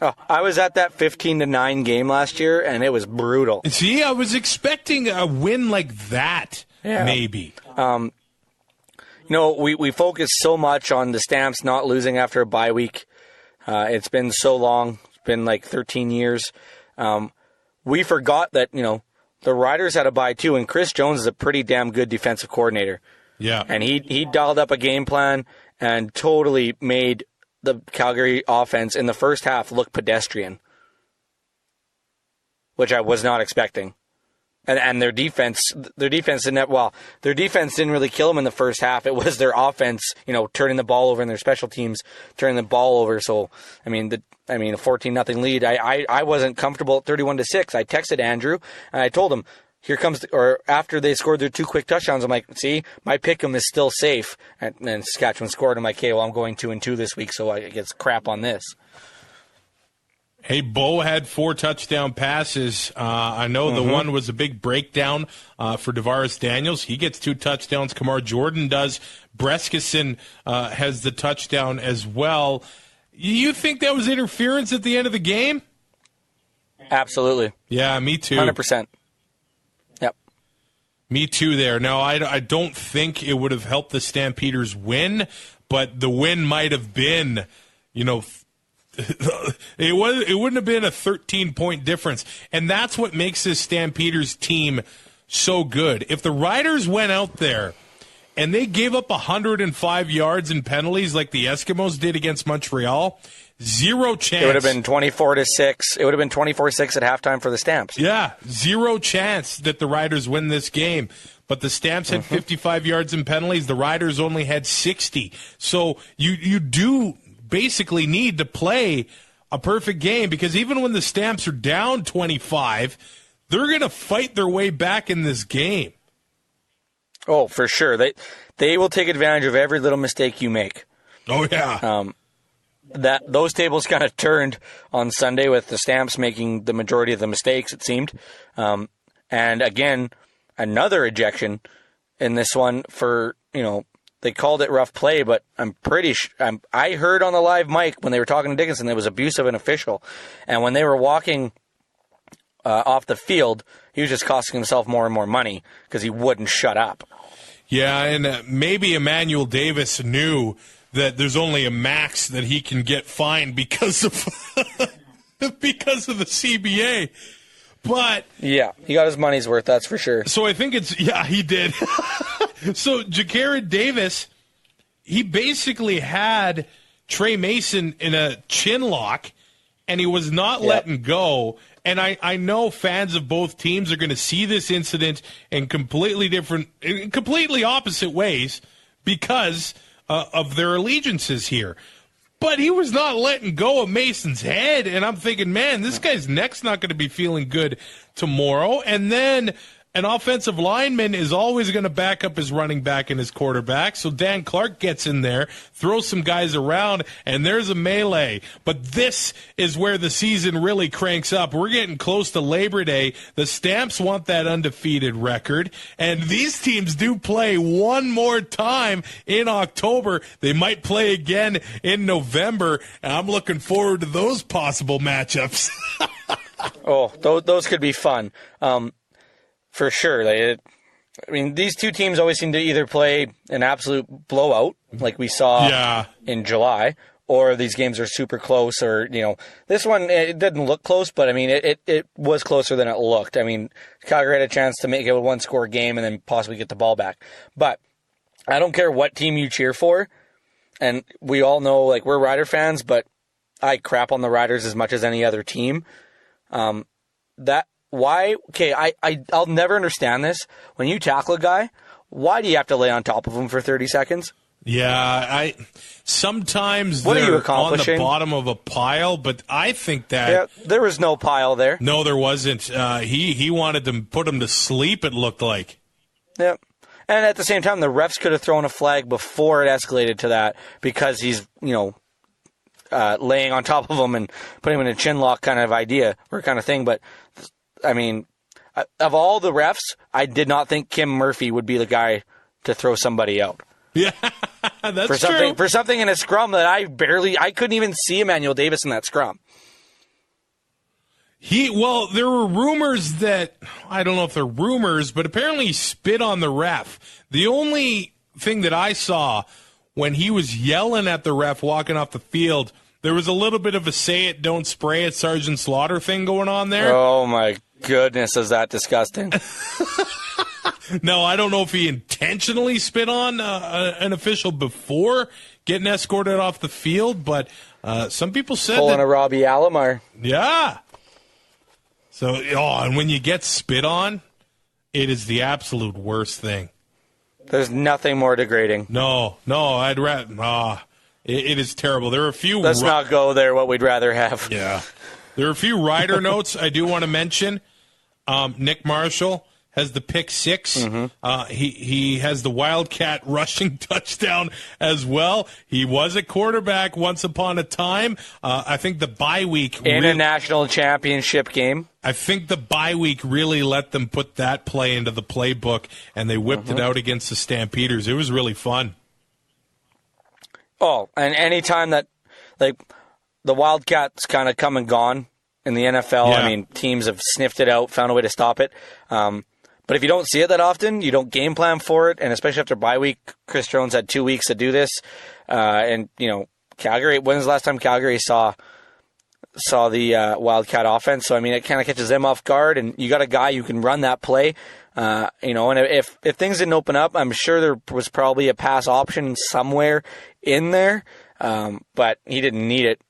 Oh, I was at that 15-9 game last year, and it was brutal. See, I was expecting a win like that, maybe. We focus so much on the Stamps not losing after a bye week. It's been so long. It's been like 13 years. We forgot that, the Riders had a bye too, and Chris Jones is a pretty damn good defensive coordinator. Yeah. And he dialed up a game plan and totally made the Calgary offense in the first half look pedestrian, which I was not expecting. And their defense didn't really kill them in the first half. It was their offense, turning the ball over, and their special teams turning the ball over. So, a 14-0 lead. I wasn't comfortable at 31-6. I texted Andrew and I told him, after they scored their 2 quick touchdowns, I'm like, see, my pick'em is still safe. And then Saskatchewan scored. I'm like, okay, well, I'm going 2-2 this week, so I get crap on this. Hey, Bo had 4 touchdown passes. I know the one was a big breakdown for Devaris Daniels. He gets 2 touchdowns. Kamar Jordan does. Breskison has the touchdown as well. You think that was interference at the end of the game? Absolutely. Yeah, me too. 100%. Yep. Me too there. Now, I don't think it would have helped the Stampeders win, but the win might have been, it wouldn't have been a 13-point difference. And that's what makes this Stampeders team so good. If the Riders went out there and they gave up 105 yards in penalties like the Eskimos did against Montreal, zero chance. It would have been 24-6. It would have been 24-6 at halftime for the Stamps. Yeah, zero chance that the Riders win this game. But the Stamps had 55 yards in penalties. The Riders only had 60. So you do basically need to play a perfect game, because even when the Stamps are down 25, they're going to fight their way back in this game. Oh, for sure. They will take advantage of every little mistake you make. Oh, yeah. Those tables kind of turned on Sunday with the Stamps making the majority of the mistakes, it seemed. And again, another ejection in this one for, they called it rough play, but I'm pretty sure I heard on the live mic when they were talking to Dickinson it was abuse of an official. And when they were walking off the field, he was just costing himself more and more money because he wouldn't shut up. Yeah, and maybe Emmanuel Davis knew that there's only a max that he can get fined because of because of the CBA. But yeah, he got his money's worth, that's for sure. So I think he did. So Jacared Davis, he basically had Trey Mason in a chin lock, and he was not letting go. And I know fans of both teams are going to see this incident in completely opposite ways because of their allegiances here. But he was not letting go of Mason's head, and I'm thinking, man, this guy's neck's not going to be feeling good tomorrow. And then an offensive lineman is always going to back up his running back and his quarterback. So Dan Clark gets in there, throws some guys around, and there's a melee. But this is where the season really cranks up. We're getting close to Labor Day. The Stamps want that undefeated record. And these teams do play one more time in October. They might play again in November. And I'm looking forward to those possible matchups. Oh, those could be fun. For sure. These two teams always seem to either play an absolute blowout, like we saw in July, or these games are super close, or, this one, it didn't look close, but, it was closer than it looked. Calgary had a chance to make it a one-score game and then possibly get the ball back. But I don't care what team you cheer for, and we all know, we're Rider fans, but I crap on the Riders as much as any other team. Why? Okay, I'll never understand this. When you tackle a guy, why do you have to lay on top of him for 30 seconds? Yeah, sometimes what they're are you accomplishing? On the bottom of a pile, but I think that there was no pile there. No, there wasn't. He wanted to put him to sleep, it looked like. Yep. And at the same time, the refs could have thrown a flag before it escalated to that because he's, laying on top of him and putting him in a chin lock kind of idea or kind of thing. But, I mean, of all the refs, I did not think Kim Murphy would be the guy to throw somebody out. Yeah, that's true. For something in a scrum that I couldn't even see Emmanuel Davis in that scrum. There were rumors that, I don't know if they're rumors, but apparently he spit on the ref. The only thing that I saw when he was yelling at the ref walking off the field, there was a little bit of a say it, don't spray it, Sergeant Slaughter thing going on there. Oh, my goodness, is that disgusting. No, I don't know if he intentionally spit on an official before getting escorted off the field, but some people said Pulling a Robbie Alomar. Yeah. So, and when you get spit on, it is the absolute worst thing. There's nothing more degrading. No, I'd rather. It is terrible. There are a few. Let's not go there. What we'd rather have. Yeah, there are a few rider notes I do want to mention. Nick Marshall has the pick 6. Mm-hmm. He has the Wildcat rushing touchdown as well. He was a quarterback once upon a time. I think the bye week in a national championship game. I think the bye week really let them put that play into the playbook, and they whipped it out against the Stampeders. It was really fun. Oh, and any time that the Wildcats kind of come and gone in the NFL, yeah. I mean, teams have sniffed it out, found a way to stop it. But if you don't see it that often, you don't game plan for it, and especially after bye week, Chris Jones had 2 weeks to do this. And, Calgary, when was the last time Calgary saw the Wildcat offense? So, I mean, it kind of catches them off guard, and you got a guy who can run that play. And if things didn't open up, I'm sure there was probably a pass option somewhere in there, but he didn't need it.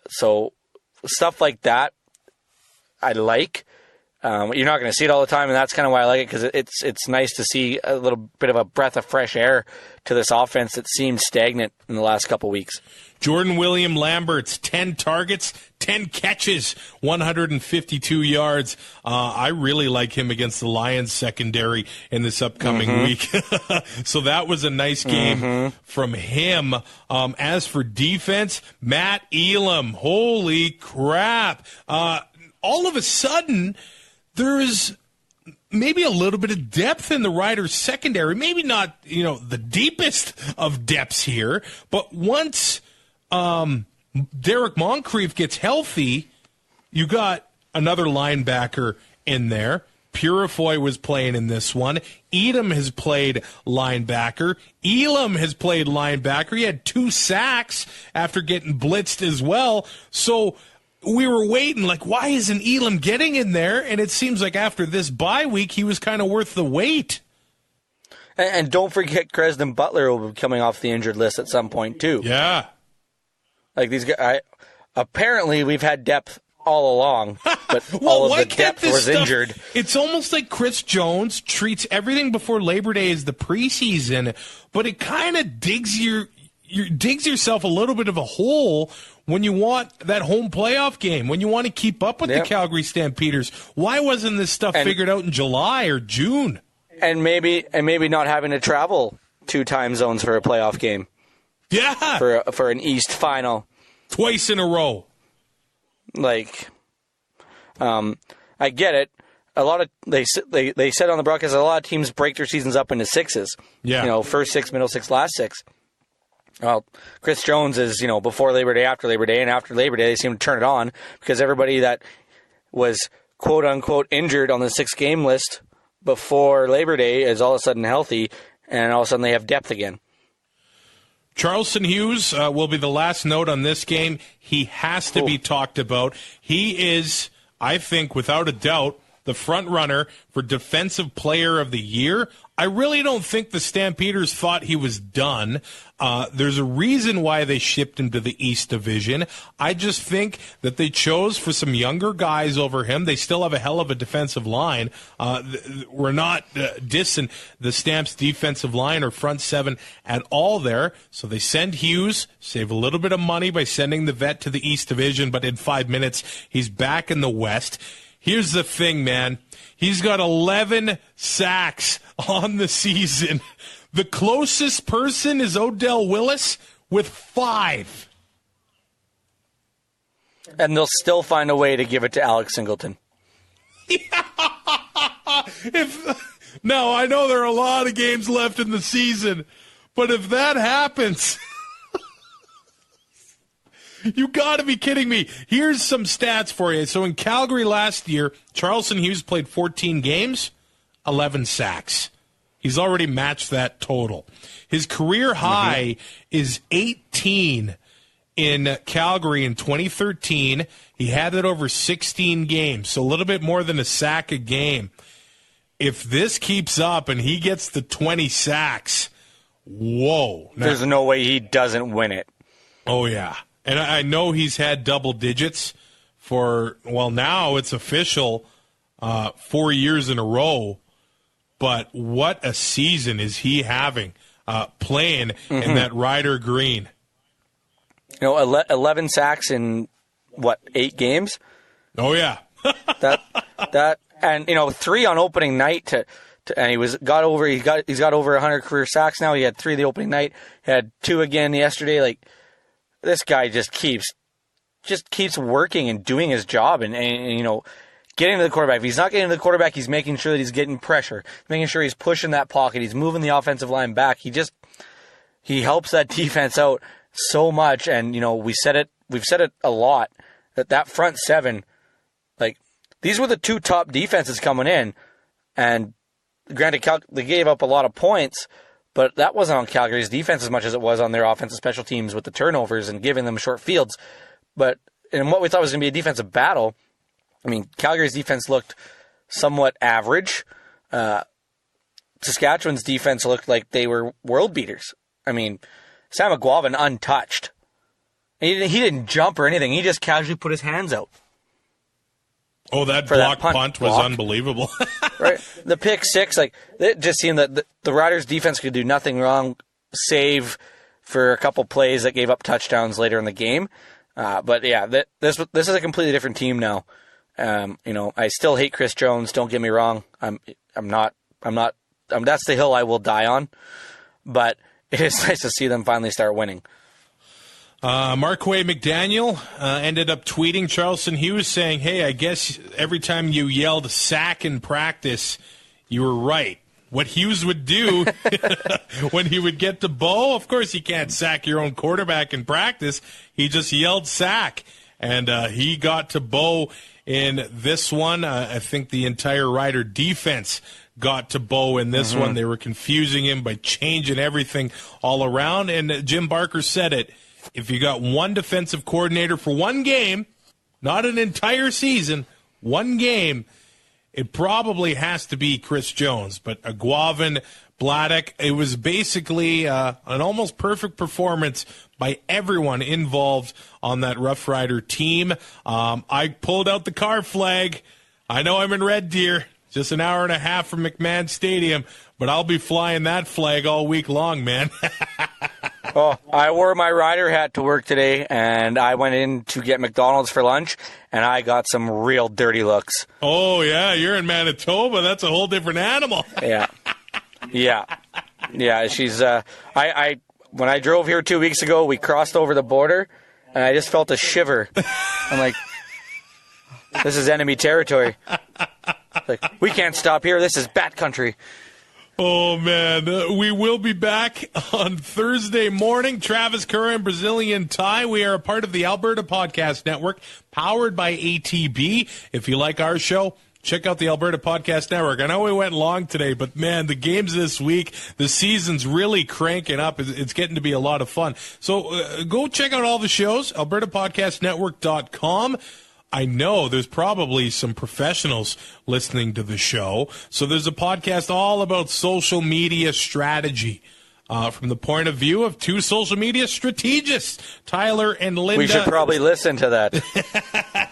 So stuff like that, I like. You're not going to see it all the time, and that's kind of why I like it, because it's nice to see a little bit of a breath of fresh air to this offense that seemed stagnant in the last couple weeks. Jordan William Lambert's 10 targets, 10 catches, 152 yards. I really like him against the Lions secondary in this upcoming week. So that was a nice game from him. As for defense, Matt Elam, holy crap. All of a sudden, there's maybe a little bit of depth in the Riders secondary. Maybe not, the deepest of depths here, but once Derek Moncrief gets healthy, you got another linebacker in there. Purifoy was playing in this one. Edom has played linebacker. Elam has played linebacker. He had 2 sacks after getting blitzed as well. So we were waiting, why isn't Elam getting in there? And it seems like after this bye week, he was kind of worth the wait. And don't forget, Cresden Butler will be coming off the injured list at some point, too. Yeah. These guys, apparently we've had depth all along, but all of the depth was injured. It's almost like Chris Jones treats everything before Labor Day as the preseason, but it kind of digs yourself a little bit of a hole when you want that home playoff game, when you want to keep up with the Calgary Stampeders. Why wasn't this stuff figured out in July or June? And maybe not having to travel 2 time zones for a playoff game. Yeah. For an East final. Twice in a row. I get it. They said on the broadcast a lot of teams break their seasons up into 6s. Yeah. First 6, middle 6, last 6. Well, Chris Jones is, before Labor Day, after Labor Day, and after Labor Day, they seem to turn it on because everybody that was quote unquote injured on the 6-game list before Labor Day is all of a sudden healthy, and all of a sudden they have depth again. Charleston Hughes will be the last note on this game. He has to be talked about. He is, I think, without a doubt, the front runner for Defensive Player of the Year. I really don't think the Stampeders thought he was done. There's a reason why they shipped him to the East Division. I just think that they chose for some younger guys over him. They still have a hell of a defensive line. We're not dissing the Stamps' defensive line or front 7 at all there. So they send Hughes, save a little bit of money by sending the vet to the East Division, but in 5 minutes, he's back in the West. Here's the thing, man. He's got 11 sacks on the season. The closest person is Odell Willis with 5. And they'll still find a way to give it to Alex Singleton. Now, I know there are a lot of games left in the season, but if that happens, you got to be kidding me. Here's some stats for you. So in Calgary last year, Charleston Hughes played 14 games, 11 sacks. He's already matched that total. His career high is 18 in Calgary in 2013. He had it over 16 games, so a little bit more than a sack a game. If this keeps up and he gets the 20 sacks, whoa. There's no way he doesn't win it. Oh, yeah. And I know he's had double digits for, well, now it's official, 4 years in a row. But what a season is he having playing in that Ryder green. 11 sacks in, 8 games? Oh, yeah. And 3 on opening night and he's got over 100 career sacks now. He had 3 the opening night, he had 2 again yesterday. Like, this guy just keeps working and doing his job and getting to the quarterback. If he's not getting to the quarterback, he's making sure that he's getting pressure, making sure he's pushing that pocket, he's moving the offensive line back. He helps that defense out so much. And we've said it a lot that front 7, like, these were the 2 top defenses coming in, and granted, they gave up a lot of points, but that wasn't on Calgary's defense as much as it was on their offensive special teams with the turnovers and giving them short fields. But in what we thought was going to be a defensive battle, I mean, Calgary's defense looked somewhat average. Saskatchewan's defense looked like they were world beaters. I mean, Sam McGuavin untouched. He didn't jump or anything. He just casually put his hands out. Oh, that block punt was unbelievable. Right. The pick 6, like, it just seemed that the Riders' defense could do nothing wrong, save for a couple plays that gave up touchdowns later in the game. But yeah, this is a completely different team now. I still hate Chris Jones. Don't get me wrong. I'm not. That's the hill I will die on. But it is nice to see them finally start winning. Marquay McDaniel ended up tweeting Charleston Hughes saying, "Hey, I guess every time you yelled sack in practice, you were right. What Hughes would do when he would get to Bo, of course he can't sack your own quarterback in practice. He just yelled sack, and he got to Bo in this one. I think the entire Rider defense got to Bo in this one. They were confusing him by changing everything all around, and Jim Barker said it. If you got one defensive coordinator for one game, not an entire season, one game, it probably has to be Chris Jones. But Aguavin, Bladdock, it was basically an almost perfect performance by everyone involved on that Rough Rider team. I pulled out the car flag. I know I'm in Red Deer, just an hour and a half from McMahon Stadium, but I'll be flying that flag all week long, man. Oh, I wore my Rider hat to work today, and I went in to get McDonald's for lunch, and I got some real dirty looks. Oh, yeah, you're in Manitoba. That's a whole different animal. Yeah. She's, when I drove here 2 weeks ago, we crossed over the border, and I just felt a shiver. I'm like, this is enemy territory. Like, we can't stop here. This is bat country. Oh, man. We will be back on Thursday morning. Travis, Currah, and Brazilian Ty. We are a part of the Alberta Podcast Network, powered by ATB. If you like our show, check out the Alberta Podcast Network. I know we went long today, but, man, the games this week, the season's really cranking up. It's getting to be a lot of fun. So go check out all the shows, albertapodcastnetwork.com. I know there's probably some professionals listening to the show. So there's a podcast all about social media strategy from the point of view of 2 social media strategists, Tyler and Linda. We should probably listen to that.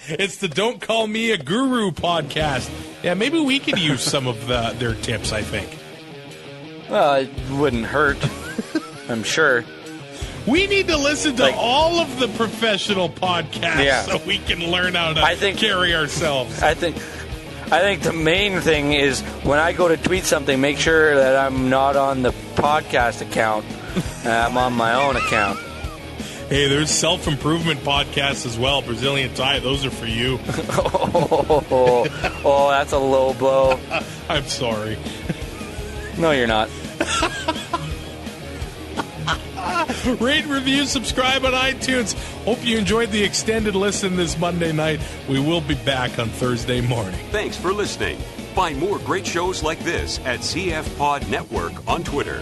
It's the Don't Call Me a Guru podcast. Yeah, maybe we could use some of their tips, I think. Well, it wouldn't hurt, I'm sure. We need to listen to all of the professional podcasts so we can learn how to carry ourselves. I think the main thing is when I go to tweet something, make sure that I'm not on the podcast account. I'm on my own account. Hey, there's self-improvement podcasts as well. Brazilian Ty, those are for you. Oh, that's a low blow. I'm sorry. No, you're not. Rate, review, subscribe on iTunes. Hope you enjoyed the extended listen this Monday night. We will be back on Thursday morning. Thanks for listening. Find more great shows like this at CF Pod Network on Twitter.